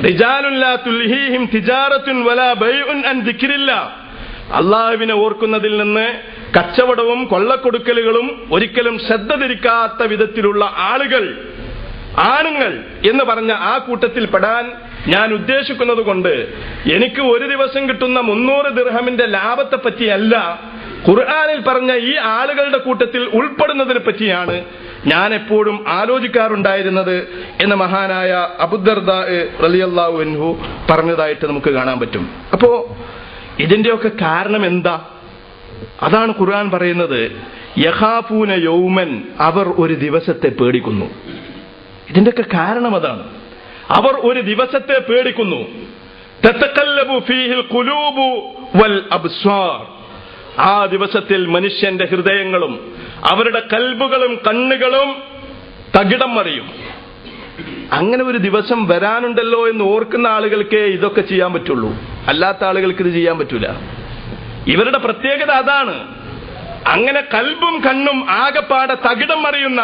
റിജാലുൻ ലാ തുൽഹീഹിം തിജാറത്തുൻ വലാ ബൈഉൻ അൻ ദിക്രില്ലാഹ്. അള്ളാഹുവിനെ ഓർക്കുന്നതിൽ നിന്ന് കച്ചവടവും കൊള്ളക്കൊടുക്കലുകളും ഒരിക്കലും ശ്രദ്ധ തിരിക്കാത്ത വിധത്തിലുള്ള ആളുകൾ, ആണുങ്ങൾ എന്ന് പറഞ്ഞ ആ കൂട്ടത്തിൽ പെടാൻ ഞാൻ ഉദ്ദേശിക്കുന്നത് കൊണ്ട് എനിക്ക് ഒരു ദിവസം കിട്ടുന്ന 300 ദിർഹമിന്റെ ലാഭത്തെ പറ്റിയല്ല, ഖുർആനിൽ പറഞ്ഞ ഈ ആളുകളുടെ കൂട്ടത്തിൽ ഉൾപ്പെടുന്നതിനെ പറ്റിയാണ് ഞാൻ എപ്പോഴും ആലോചിക്കാറുണ്ടായിരുന്നത് എന്ന് മഹാനായ അബൂദർദാ റളിയല്ലാഹു അൻഹു പറഞ്ഞതായിട്ട് നമുക്ക് കാണാൻ പറ്റും. അപ്പോ ഇതിന്റെയൊക്കെ കാരണം എന്താ? അതാണ് ഖുർആൻ പറയുന്നത്, യഖാഫൂന യൗമൻ, അവർ ഒരു ദിവസത്തെ പേടിക്കുന്നു. ഇതിന്റെയൊക്കെ കാരണം അതാണ്, അവർ ഒരു ദിവസത്തെ പേടിക്കുന്നു. തതഖല്ലബു ഫീഹിൽ ഖുലൂബു വൽ അബ്സാർ, ആ ദിവസത്തിൽ മനുഷ്യന്റെ ഹൃദയങ്ങളും അവരുടെ കൽബുകളും കണ്ണുകളും തകിടം മറിയും. അങ്ങനെ ഒരു ദിവസം വരാനുണ്ടല്ലോ എന്ന് ഓർക്കുന്ന ആളുകൾക്ക് ഇതൊക്കെ ചെയ്യാൻ പറ്റുള്ളൂ, അല്ലാത്ത ആളുകൾക്ക് ഇത് ചെയ്യാൻ പറ്റൂല. ഇവരുടെ പ്രത്യേകത അതാണ്. അങ്ങനെ കൽബും കണ്ണും ആകപ്പാടെ തകിടം മറിയുന്ന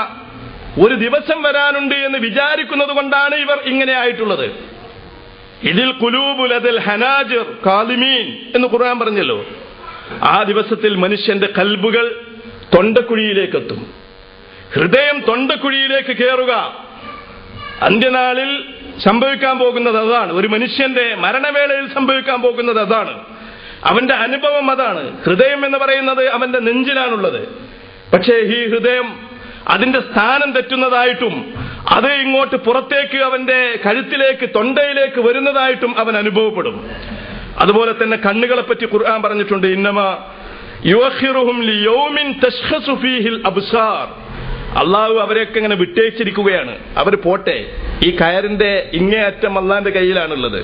ഒരു ദിവസം വരാനുണ്ട് എന്ന് വിചാരിക്കുന്നത് കൊണ്ടാണ് ഇവർ ഇങ്ങനെ ആയിട്ടുള്ളത്. ഇതിൽ ഖുലൂബുൽ അതിൽ ഹനാജിർ കാലിമീൻ എന്ന് ഖുർആൻ പറഞ്ഞല്ലോ. ആ ദിവസത്തിൽ മനുഷ്യന്റെ കൽബുകൾ തൊണ്ടക്കുഴിയിലേക്ക് എത്തും, ഹൃദയം തൊണ്ടക്കുഴിയിലേക്ക് കയറുക. അന്ത്യനാളിൽ സംഭവിക്കാൻ പോകുന്നത് അതാണ്. ഒരു മനുഷ്യന്റെ മരണവേളയിൽ സംഭവിക്കാൻ പോകുന്നത് അതാണ്. അവന്റെ അനുഭവം അതാണ്. ഹൃദയം എന്ന് പറയുന്നത് അവന്റെ നെഞ്ചിലാണുള്ളത്. പക്ഷേ ഈ ഹൃദയം അതിന്റെ സ്ഥാനം തെറ്റുന്നതായിട്ടും അത് ഇങ്ങോട്ട് പുറത്തേക്ക് അവന്റെ കഴുത്തിലേക്ക് തൊണ്ടയിലേക്ക് വരുന്നതായിട്ടും അവൻ അനുഭവപ്പെടും. അതുപോലെ തന്നെ കണ്ണുകളെ പറ്റി ഖുർആൻ പറഞ്ഞിട്ടുണ്ട്, ഇന്നമാ യുഅഖിറുഹും ലിയൗമിൻ തശ്ഖസു ഫീഹിൽ അബ്സാർ. അള്ളാഹു അവരെയൊക്കെ ഇങ്ങനെ വിട്ടേച്ചിരിക്കുകയാണ്. അവർ പോട്ടെ, ഈ കയറിന്റെ ഇങ്ങേയറ്റം അള്ളാന്റെ കയ്യിലാണുള്ളത്.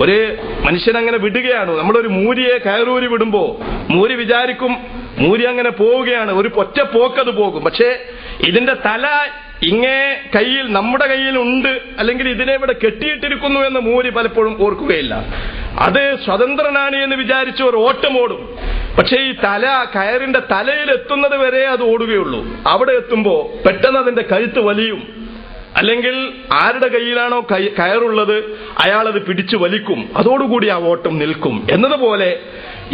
ഒരു മനുഷ്യനങ്ങനെ വിടുകയാണ്. നമ്മളൊരു മൂരിയെ കയറൂരി വിടുമ്പോ മൂരി വിചാരിക്കും മൂരി അങ്ങനെ പോവുകയാണ്, ഒരു ഒറ്റ പോക്കത് പോകും. പക്ഷേ ഇതിന്റെ തല ഇങ്ങേ കയ്യിൽ, നമ്മുടെ കയ്യിൽ ഉണ്ട്, അല്ലെങ്കിൽ ഇതിനെ ഇവിടെ കെട്ടിയിട്ടിരിക്കുന്നു എന്ന് മൂരി പലപ്പോഴും ഓർക്കുകയില്ല. അത് സ്വതന്ത്രനാണ് എന്ന് വിചാരിച്ച് ഒരു ഓട്ടമോടും. പക്ഷേ ഈ തല, കയറിന്റെ തലയിൽ എത്തുന്നത് വരെ അത് ഓടുകയുള്ളൂ. അവിടെ എത്തുമ്പോ പെട്ടെന്ന് അതിന്റെ കഴുത്ത് വലിയും, അല്ലെങ്കിൽ ആരുടെ കയ്യിലാണോ കയറുള്ളത് അയാളത് പിടിച്ചു വലിക്കും. അതോടുകൂടി ആ ഓട്ടം നിൽക്കും. എന്നതുപോലെ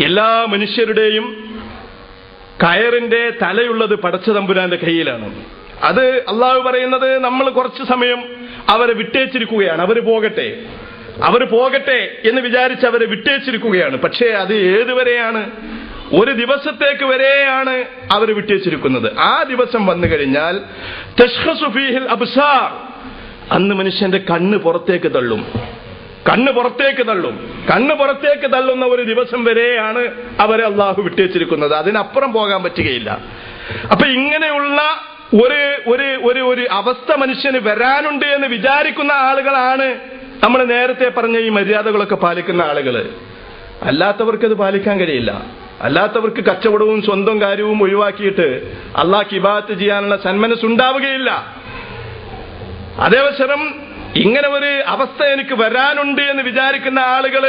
എല്ലാ മനുഷ്യരുടെയും കയറിന്റെ തലയുള്ളത് പടച്ച തമ്പുരാന്റെ കയ്യിലാണ്. അത് അള്ളാഹു പറയുന്നത് നമ്മൾ കുറച്ചു സമയം അവരെ വിട്ടേച്ചിരിക്കുകയാണ്. അവർ പോകട്ടെ എന്ന് വിചാരിച്ച് അവരെ വിട്ടേച്ചിരിക്കുകയാണ്. പക്ഷേ അത് ഏതുവരെയാണ്? ഒരു ദിവസത്തേക്ക് വരെയാണ് അവർ വിട്ടേച്ചിരിക്കുന്നത്. ആ ദിവസം വന്നു കഴിഞ്ഞാൽ തശ്ഖസു ഫീഹിൽ അബ്സാർ, അന്ന് മനുഷ്യന്റെ കണ്ണ് പുറത്തേക്ക് തള്ളും. കണ്ണ് പുറത്തേക്ക് തള്ളുന്ന ഒരു ദിവസം വരെയാണ് അവരെ അള്ളാഹു വിട്ടേച്ചിരിക്കുന്നത്. അതിനപ്പുറം പോകാൻ പറ്റുകയില്ല. അപ്പൊ ഇങ്ങനെയുള്ള ഒരു അവസ്ഥ മനുഷ്യന് വരാനുണ്ട് എന്ന് വിചാരിക്കുന്ന ആളുകളാണ് നമ്മൾ നേരത്തെ പറഞ്ഞ ഈ മര്യാദകളൊക്കെ പാലിക്കുന്ന ആളുകൾ. അല്ലാത്തവർക്ക് അത് പാലിക്കാൻ കഴിയില്ല. അല്ലാത്തവർക്ക് കച്ചവടവും സ്വന്തം കാര്യവും ഒഴിവാക്കിയിട്ട് അള്ളാഹ്ക്ക് ഇബാദത്ത് ചെയ്യാനുള്ള സന്മനസ്സുണ്ടാവുകയില്ല. അതേവസരം ഇങ്ങനെ ഒരു അവസ്ഥ എനിക്ക് വരാനുണ്ട് എന്ന് വിചാരിക്കുന്ന ആളുകൾ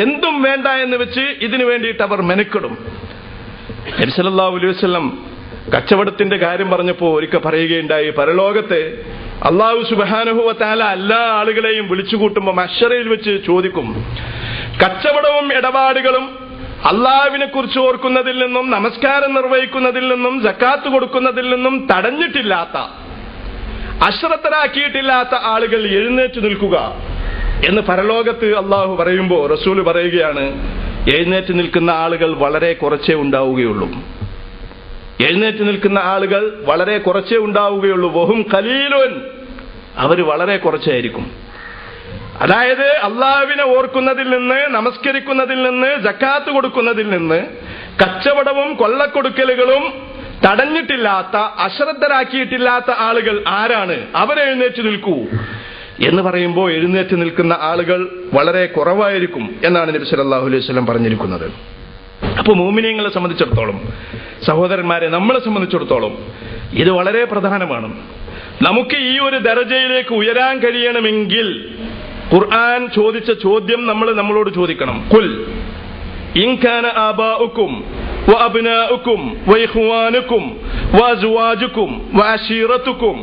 എന്തും വേണ്ട എന്ന് വെച്ച് ഇതിനു വേണ്ടിയിട്ട് അവർ മെനക്കെടും. നബി സല്ലല്ലാഹു അലൈഹി വസല്ലം കച്ചവടത്തിന്റെ കാര്യം പറഞ്ഞപ്പോ ഒരിക്കൽ പറയുകയുണ്ടായി, പരലോകത്തെ അല്ലാഹു സുബ്ഹാനഹു വ തആല എല്ലാ ആളുകളെയും വിളിച്ചുകൂട്ടുമ്പോൾ മഹ്ശറയിൽ വെച്ച് ചോദിക്കും, കച്ചവടവും ഇടപാടുകളും അള്ളാഹുവിനെ കുറിച്ച് ഓർക്കുന്നതിൽ നിന്നും നമസ്കാരം നിർവഹിക്കുന്നതിൽ നിന്നും സക്കാത്ത് കൊടുക്കുന്നതിൽ നിന്നും തടഞ്ഞിട്ടില്ലാത്ത, അശ്രദ്ധരാക്കിയിട്ടില്ലാത്ത ആളുകൾ എഴുന്നേറ്റ് നിൽക്കുക എന്ന് പരലോകത്ത് അള്ളാഹു പറയുമ്പോൾ റസൂല് പറയുകയാണ്, എഴുന്നേറ്റ് നിൽക്കുന്ന ആളുകൾ വളരെ കുറച്ചേ ഉണ്ടാവുകയുള്ളൂ. എഴുന്നേറ്റ് നിൽക്കുന്ന ആളുകൾ വളരെ കുറച്ചേ ഉണ്ടാവുകയുള്ളൂ. വഹും ഖലീലുൻ, അവർ വളരെ കുറച്ചായിരിക്കും. അതായത് അള്ളാഹുവിനെ ഓർക്കുന്നതിൽ നിന്ന്, നമസ്കരിക്കുന്നതിൽ നിന്ന്, സക്കാത്ത് കൊടുക്കുന്നതിൽ നിന്ന്, കച്ചവടവും കൊള്ളക്കൊടുക്കലുകളും തടഞ്ഞിട്ടില്ലാത്ത, അശ്രദ്ധരാക്കിയിട്ടില്ലാത്ത ആളുകൾ ആരാണ്? അവരെഴുന്നേറ്റ് നിൽക്കൂ എന്ന് പറയുമ്പോൾ എഴുന്നേറ്റ് നിൽക്കുന്ന ആളുകൾ വളരെ കുറവായിരിക്കും എന്നാണ് നബി സല്ലല്ലാഹു അലൈഹി വസല്ലം പറഞ്ഞിരിക്കുന്നത്. അപ്പോൾ മുഅ്മിനീങ്ങളെ സംബന്ധിച്ചിടത്തോളം, സഹോദരന്മാരെ, നമ്മളെ സംബന്ധിച്ചിടത്തോളം ഇത് വളരെ പ്രധാനമാണ്. നമുക്ക് ഈ ഒരു ദർജയിലേക്ക് ഉയരാൻ കഴിയണമെങ്കിൽ ഖുർആൻ ചോദിച്ച ചോദ്യം നമ്മളോട് ചോദിക്കണം. ഖുൽ ഇൻ കാന ആബാഉക്കും വഅബ്നാഉക്കും വഇഖ്വാനുക്കും വഅസ്വാജുക്കും വഅശീറതുക്കും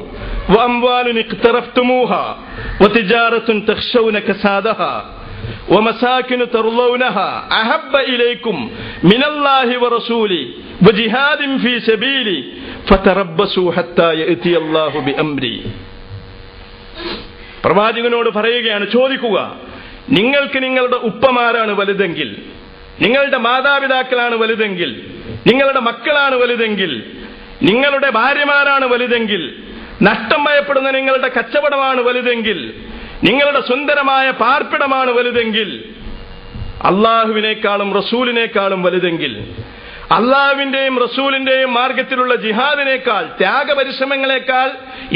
വഅംവാലുൻ ഇഖ്തറഫ്തുമൂഹാ വതിജാറത്തുൻ തഖ്ശൗന കസാദഹാ ومساكن ترضونها أحب إليكم من الله ورسوله وجهاد في سبيله فتربصوا حتى يأتي الله بأمره. പ്രവാചകനോട് പറയുകയാണ്, ചോദിക്കുക, നിങ്ങൾക്ക് നിങ്ങളുടെ ഉപ്പമാരാണ് വലുതെങ്കിൽ, നിങ്ങളുടെ മാതാപിതാക്കളാണ് വലുതെങ്കിൽ, നിങ്ങളുടെ മക്കളാണ് വലുതെങ്കിൽ, നിങ്ങളുടെ ഭാര്യമാരാണ് വലുതെങ്കിൽ, നഷ്ടം ഭയപ്പെടുന്ന നിങ്ങളുടെ കച്ചവടമാണ് വലുതെങ്കിൽ, നിങ്ങളുടെ സുന്ദരമായ പാർപ്പിടമാണ് വലുതെങ്കിൽ, അള്ളാഹുവിനേക്കാളും റസൂലിനേക്കാളും വലുതെങ്കിൽ, അള്ളാഹുവിന്റെയും റസൂലിന്റെയും മാർഗത്തിലുള്ള ജിഹാദിനേക്കാൾ, ത്യാഗപരിശ്രമങ്ങളെക്കാൾ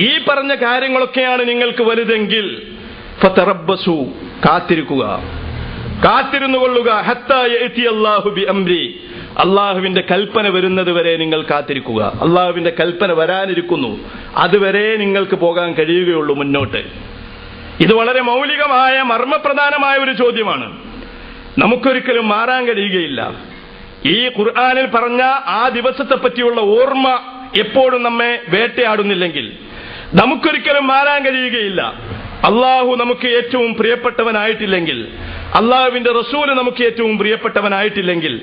ഈ പറഞ്ഞ കാര്യങ്ങളൊക്കെയാണ് നിങ്ങൾക്ക് വലുതെങ്കിൽ ഫതറബ്ബസു, കാത്തിരിക്കുക, കാത്തിരുന്നുകൊള്ളുക, ഹത്താ യഅതി അല്ലാഹു ബിഅംരി, അള്ളാഹുവിന്റെ കൽപ്പന വരുന്നത് വരെ നിങ്ങൾ കാത്തിരിക്കുക. അള്ളാഹുവിന്റെ കൽപ്പന വരാനിരിക്കുന്നു, അതുവരെ നിങ്ങൾക്ക് പോകാൻ കഴിയുകയുള്ളൂ മുന്നോട്ട്. ഇത് വളരെ മൗലികമായ, മർമ്മപ്രധാനമായ ഒരു ചോദ്യമാണ്. നമുക്കൊരിക്കലും മാറാൻ കഴിയുകയില്ല. ഈ ഖുർആനിൽ പറഞ്ഞ ആ ദിവസത്തെ പറ്റിയുള്ള ഓർമ്മ എപ്പോഴും നമ്മെ വേട്ടയാടുന്നില്ലെങ്കിൽ നമുക്കൊരിക്കലും മാറാൻ കഴിയുകയില്ല. അള്ളാഹു നമുക്ക് ഏറ്റവും പ്രിയപ്പെട്ടവനായിട്ടില്ലെങ്കിൽ, അള്ളാഹുവിന്റെ റസൂല് നമുക്ക് ഏറ്റവും പ്രിയപ്പെട്ടവനായിട്ടില്ലെങ്കിൽ,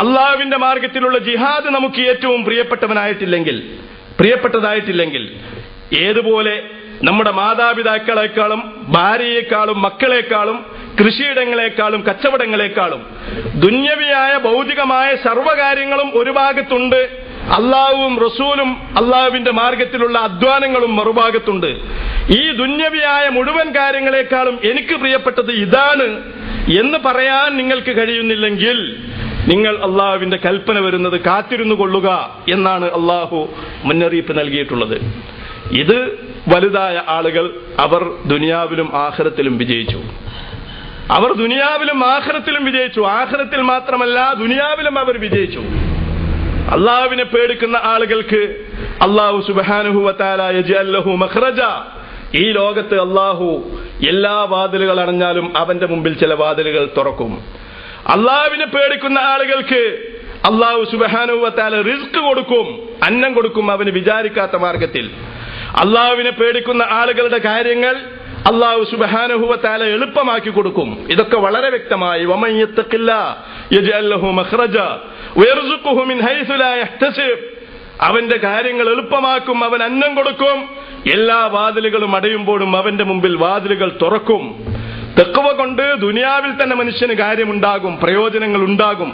അള്ളാഹുവിന്റെ മാർഗത്തിലുള്ള ജിഹാദ് നമുക്ക് ഏറ്റവും പ്രിയപ്പെട്ടതായിട്ടില്ലെങ്കിൽ, ഏതുപോലെ നമ്മുടെ മാതാപിതാക്കളെക്കാളും, ഭാര്യയെക്കാളും, മക്കളെക്കാളും, കൃഷിയിടങ്ങളെക്കാളും, കച്ചവടങ്ങളെക്കാളും ദുന്യവിയായ ഭൗതികമായ സർവ്വകാര്യങ്ങളും ഒരു ഭാഗത്തുണ്ട്, അള്ളാഹുവും റസൂലും അള്ളാഹുവിന്റെ മാർഗത്തിലുള്ള അധ്വാനങ്ങളും മറുഭാഗത്തുണ്ട്. ഈ ദുന്യവിയായ മുഴുവൻ കാര്യങ്ങളെക്കാളും എനിക്ക് പ്രിയപ്പെട്ടത് ഇതാണ് എന്ന് പറയാൻ നിങ്ങൾക്ക് കഴിയുന്നില്ലെങ്കിൽ നിങ്ങൾ അള്ളാഹുവിന്റെ കൽപ്പന വരുന്നത് കാത്തിരുന്നു കൊള്ളുക എന്നാണ് അള്ളാഹു മുന്നറിയിപ്പ് നൽകിയിട്ടുള്ളത്. ഇത് വലുതായ ആളുകൾ അവർ ദുനിയാവിലും ആഖിറത്തിലും വിജയിച്ചു. അവർ ദുനിയാവിലും ആഖിറത്തിലും വിജയിച്ചു. ആഖിറത്തിൽ മാത്രമല്ല, ദുനിയാവിലും അവർ വിജയിച്ചു. അള്ളാഹുവിനെ പേടിക്കുന്ന ആളുകൾക്ക് അള്ളാഹു സുബ്ഹാനഹു വ തആല യജ്അൽ ലഹു മഖ്റജ, ഈ ലോകത്ത് അള്ളാഹു എല്ലാ വാതിലുകൾ അടഞ്ഞാലും അവന്റെ മുമ്പിൽ ചില വാതിലുകൾ തുറക്കും. അള്ളാഹുവിനെ പേടിക്കുന്ന ആളുകൾക്ക് അള്ളാഹു സുബ്ഹാനഹു വ തആല റിസ്ക് കൊടുക്കും, അന്നം കൊടുക്കും അവന് വിചാരിക്കാത്ത മാർഗത്തിൽ. അള്ളാഹുവിനെ പേടിക്കുന്ന ആളുകളുടെ കാര്യങ്ങൾ അള്ളാഹു സുബ്ഹാനഹു വ തആല എളുപ്പമാക്കി കൊടുക്കും. ഇതൊക്കെ വളരെ വ്യക്തമായി വമൻ യത്തഖില്ലാഹ യജ്അൽ ലഹു മഖ്റജ വയർസുഖുഹു മിൻ ഹൈസു ലാ യഹ്തസിബ്, അവന്റെ കാര്യങ്ങൾ എളുപ്പമാക്കും, അവൻ അന്നം കൊടുക്കും. എല്ലാ വാതിലുകളും അടയുമ്പോഴും അവന്റെ മുമ്പിൽ വാതിലുകൾ തുറക്കും. തഖ്വ കൊണ്ട് ദുനിയാവിൽ തന്നെ മനുഷ്യന് കാര്യമുണ്ടാകും, പ്രയോജനങ്ങൾ ഉണ്ടാകും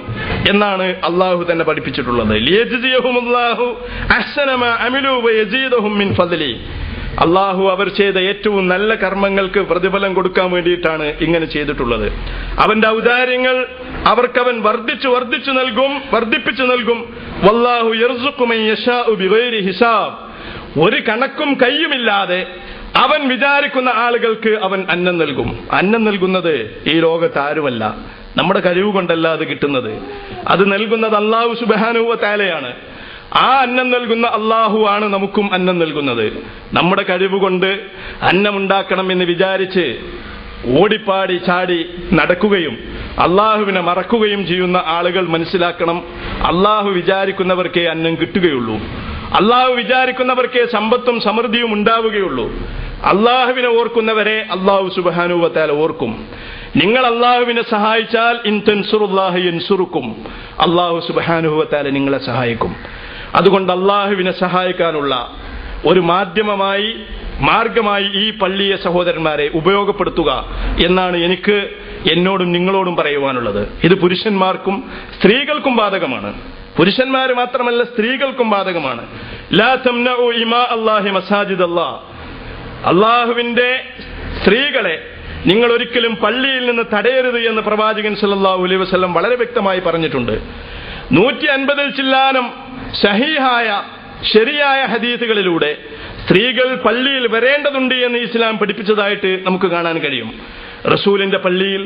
എന്നാണ് അള്ളാഹു തന്നെ പഠിപ്പിച്ചിട്ടുള്ളത്. ലിയജ്സിയഹുമുല്ലാഹു അഹ്സന മാ അമിലു വയസീദഹും മിൻ ഫദ്ലി, അള്ളാഹു അവർ ചെയ്ത ഏറ്റവും നല്ല കർമ്മങ്ങൾക്ക് പ്രതിഫലം കൊടുക്കാൻ വേണ്ടിയിട്ടാണ് ഇങ്ങനെ ചെയ്തിട്ടുള്ളത്. അവന്റെ ഔദാര്യങ്ങൾ അവർക്കവൻ വർദ്ധിപ്പിച്ചു നൽകും. വല്ലാഹു യർസുഖു മൻ യശാഉ ബിഗൈരി ഹിസാബ്, ഒരു കണക്കും കയ്യുമില്ലാതെ അവൻ വിചാരിക്കുന്ന ആളുകൾക്ക് അവൻ അന്നം നൽകും. അന്നം നൽകുന്നത് ഈ ലോകത്ത് ആരുമല്ല, നമ്മുടെ കഴിവ് കൊണ്ടല്ല അത് കിട്ടുന്നത്. അത് നൽകുന്നത് അല്ലാഹു സുബ്ഹാനഹു വ തആലയാണ്. ആ അന്നം നൽകുന്ന അള്ളാഹു ആണ് നമുക്കും അന്നം നൽകുന്നത്. നമ്മുടെ കഴിവ് കൊണ്ട് അന്നമുണ്ടാക്കണം എന്ന് വിചാരിച്ച് ഓടിപ്പാടി ചാടി നടക്കുകയും അള്ളാഹുവിനെ മറക്കുകയും ചെയ്യുന്ന ആളുകൾ മനസ്സിലാക്കണം, അള്ളാഹു വിചാരിക്കുന്നവർക്കേ അന്നം കിട്ടുകയുള്ളൂ. അള്ളാഹു വിചാരിക്കുന്നവർക്കേ സമ്പത്തും സമൃദ്ധിയും ഉണ്ടാവുകയുള്ളൂ. അള്ളാഹുവിനെ ഓർക്കുന്നവരെ അള്ളാഹു സുബ്ഹാനഹു വ തആല ഓർക്കും. നിങ്ങൾ അള്ളാഹുവിനെ സഹായിച്ചാൽ ഇൻ തൻസുറുല്ലാഹ യൻസുറുക്കും, അള്ളാഹു സുബ്ഹാനഹു വ തആല നിങ്ങളെ സഹായിക്കും. അതുകൊണ്ട് അള്ളാഹുവിനെ സഹായിക്കാനുള്ള ഒരു മാർഗമായി ഈ പള്ളിയെ സഹോദരന്മാരെ ഉപയോഗപ്പെടുത്തുക എന്നാണ് എനിക്ക് എന്നോടും നിങ്ങളോടും പറയുവാനുള്ളത്. ഇത് പുരുഷന്മാർക്കും സ്ത്രീകൾക്കും ബാധകമാണ്. പുരുഷന്മാര് മാത്രമല്ല, സ്ത്രീകൾക്കും ബാധകമാണ്. ലാ തംനഉ ഇമാ അല്ലാഹി മസാജിദ് അല്ലാഹ്, അള്ളാഹുവിന്റെ സ്ത്രീകളെ നിങ്ങൾ ഒരിക്കലും പള്ളിയിൽ നിന്ന് തടയരുത് എന്ന് പ്രവാചകൻ സല്ലല്ലാഹു അലൈഹി വസല്ലം വളരെ വ്യക്തമായി പറഞ്ഞിട്ടുണ്ട്. 150-ൽ ചില്ലാനം സഹീഹായ ശരിയായ ഹദീസുകളിലൂടെ സ്ത്രീകൾ പള്ളിയിൽ വരേണ്ടതുണ്ട് എന്ന് ഇസ്ലാം പഠിപ്പിച്ചതായിട്ട് നമുക്ക് കാണാൻ കഴിയും. റസൂലിന്റെ പള്ളിയിൽ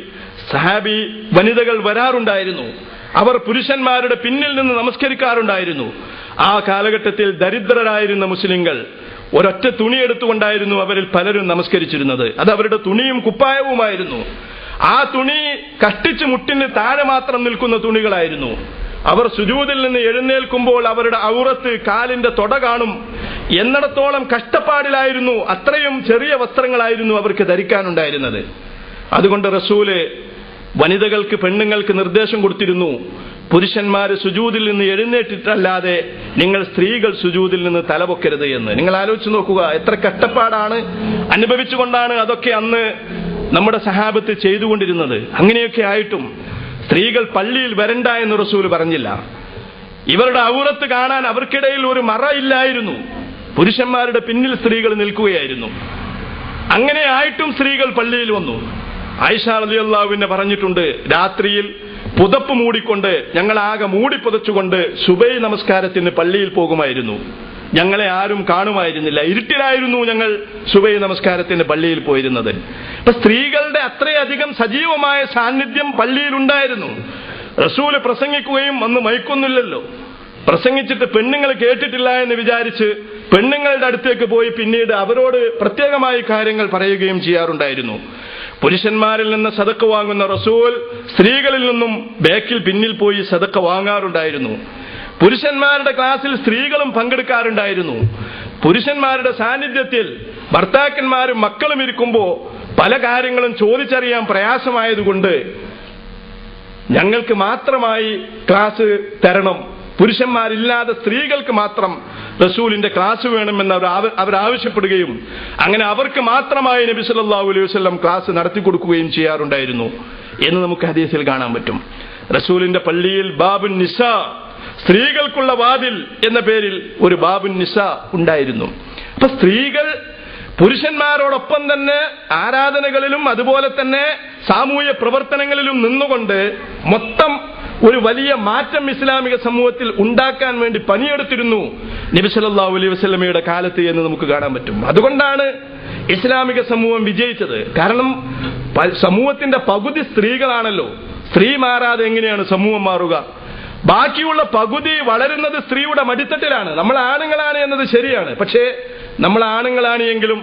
സഹാബി വനിതകൾ വരാറുണ്ടായിരുന്നു. അവർ പുരുഷന്മാരുടെ പിന്നിൽ നിന്ന് നമസ്കരിക്കാറുണ്ടായിരുന്നു. ആ കാലഘട്ടത്തിൽ ദരിദ്രരായിരുന്ന മുസ്ലിങ്ങൾ ഒരൊറ്റ തുണി എടുത്തുകൊണ്ടായിരുന്നു അവരിൽ പലരും നമസ്കരിച്ചിരുന്നത്. അത് അവരുടെ തുണിയും കുപ്പായവുമായിരുന്നു. ആ തുണി കഷ്ടിച്ച് മുട്ടിന് താഴെ മാത്രം നിൽക്കുന്ന തുണികളായിരുന്നു. അവർ സുജൂദിൽ നിന്ന് എഴുന്നേൽക്കുമ്പോൾ അവരുടെ ഔറത്ത്, കാലിന്റെ തൊട കാണും എന്നിടത്തോളം കഷ്ടപ്പാടിലായിരുന്നു. അത്രയും ചെറിയ വസ്ത്രങ്ങളായിരുന്നു അവർക്ക് ധരിക്കാനുണ്ടായിരുന്നത്. അതുകൊണ്ട് റസൂല് വനിതകൾക്ക്, പെണ്ണുങ്ങൾക്ക് നിർദ്ദേശം കൊടുത്തിരുന്നു, പുരുഷന്മാര് സുജൂദിൽ നിന്ന് എഴുന്നേറ്റിട്ടല്ലാതെ നിങ്ങൾ സ്ത്രീകൾ സുജൂദിൽ നിന്ന് തലപൊക്കരുത് എന്ന്. നിങ്ങൾ ആലോചിച്ച് നോക്കുക, എത്ര കഷ്ടപ്പാടാണ് അനുഭവിച്ചുകൊണ്ടാണ് അതൊക്കെ അന്ന് നമ്മുടെ സഹാബത്ത് ചെയ്തുകൊണ്ടിരുന്നത്. അങ്ങനെയൊക്കെ ആയിട്ടും സ്ത്രീകൾ പള്ളിയിൽ വരണ്ട എന്ന് റസൂൽ പറഞ്ഞില്ല. ഇവരുടെ ഔറത്ത് കാണാൻ അവർക്കിടയിൽ ഒരു മറ ഇല്ലായിരുന്നു. പുരുഷന്മാരുടെ പിന്നിൽ സ്ത്രീകൾ നിൽക്കുകയായിരുന്നു. അങ്ങനെ ആയിട്ടും സ്ത്രീകൾ പള്ളിയിൽ വന്നു. ആയിഷ റളിയല്ലാഹു അൻഹ പറഞ്ഞിട്ടുണ്ട്, രാത്രിയിൽ പുതപ്പ് മൂടിക്കൊണ്ട്, ഞങ്ങൾ ആകെ മൂടി പുതച്ചുകൊണ്ട് സുബൈ നമസ്കാരത്തിന് പള്ളിയിൽ പോകുമായിരുന്നു. ഞങ്ങളെ ആരും കാണുമായിരുന്നില്ല. ഇരുട്ടിലായിരുന്നു ഞങ്ങൾ സുബൈ നമസ്കാരത്തിന് പള്ളിയിൽ പോയിരുന്നത്. അപ്പൊ സ്ത്രീകളുടെ അത്രയധികം സജീവമായ സാന്നിധ്യം പള്ളിയിലുണ്ടായിരുന്നു. റസൂല് പ്രസംഗിക്കുകയും അന്ന് മൈക്കൊന്നുമില്ലല്ലോ. പ്രസംഗിച്ചിട്ട് പെണ്ണുങ്ങൾ കേട്ടിട്ടില്ല എന്ന് വിചാരിച്ച് പെണ്ണുങ്ങളുടെ അടുത്തേക്ക് പോയി പിന്നീട് അവരോട് പ്രത്യേകമായി കാര്യങ്ങൾ പറയുകയും ചെയ്യാറുണ്ടായിരുന്നു. പുരുഷന്മാരിൽ നിന്ന് സദക്ക വാങ്ങുന്ന റസൂൽ സ്ത്രീകളിൽ നിന്നും ബാക്കിൽ പിന്നിൽ പോയി സദക്ക വാങ്ങാറുണ്ടായിരുന്നു. പുരുഷന്മാരുടെ ക്ലാസ്സിൽ സ്ത്രീകളും പങ്കെടുക്കാറുണ്ടായിരുന്നു. പുരുഷന്മാരുടെ സാന്നിധ്യത്തിൽ ഭർത്താക്കന്മാരും മക്കളും ഇരിക്കുമ്പോൾ പല കാര്യങ്ങളും ചോദിച്ചറിയാൻ പ്രയാസമായതുകൊണ്ട് ഞങ്ങൾക്ക് മാത്രമായി ക്ലാസ് തരണം, പുരുഷന്മാരില്ലാതെ സ്ത്രീകൾക്ക് മാത്രം റസൂലിന്റെ ക്ലാസ് വേണമെന്ന് അവർ ആവശ്യപ്പെടുകയും അങ്ങനെ അവർക്ക് മാത്രമായി നബി സല്ലല്ലാഹു അലൈഹി വസല്ലം ക്ലാസ് നടത്തി കൊടുക്കുകയും ചെയ്യാറുണ്ടായിരുന്നു എന്ന് നമുക്ക് ഹദീസിൽ കാണാൻ പറ്റും. റസൂലിന്റെ പള്ളിയിൽ ബാബുൻ നിസാ, സ്ത്രീകൾക്കുള്ള വാതിൽ എന്ന പേരിൽ ഒരു ബാബുൻ നിസാ ഉണ്ടായിരുന്നു. അപ്പൊ സ്ത്രീകൾ പുരുഷന്മാരോടൊപ്പം തന്നെ ആരാധനകളിലും അതുപോലെ തന്നെ സാമൂഹ്യ പ്രവർത്തനങ്ങളിലും നിന്നുകൊണ്ട് മൊത്തം ഒരു വലിയ മാറ്റം ഇസ്ലാമിക സമൂഹത്തിൽ ഉണ്ടാക്കാൻ വേണ്ടി പണിയെടുത്തിരുന്നു നബി സല്ലല്ലാഹു അലൈഹി വസല്ലമയുടെ കാലത്ത് എന്ന് നമുക്ക് കാണാൻ പറ്റും. അതുകൊണ്ടാണ് ഇസ്ലാമിക സമൂഹം വിജയിച്ചത്. കാരണം സമൂഹത്തിന്റെ പകുതി സ്ത്രീകളാണല്ലോ. സ്ത്രീ മാറാതെ എങ്ങനെയാണ് സമൂഹം മാറുക? ബാക്കിയുള്ള പകുതി വളരുന്നത് സ്ത്രീയുടെ മടിത്തട്ടിലാണ്. നമ്മൾ ആണുങ്ങളാണ് എന്നത് ശരിയാണ്. പക്ഷേ നമ്മൾ ആണുങ്ങളാണ് എങ്കിലും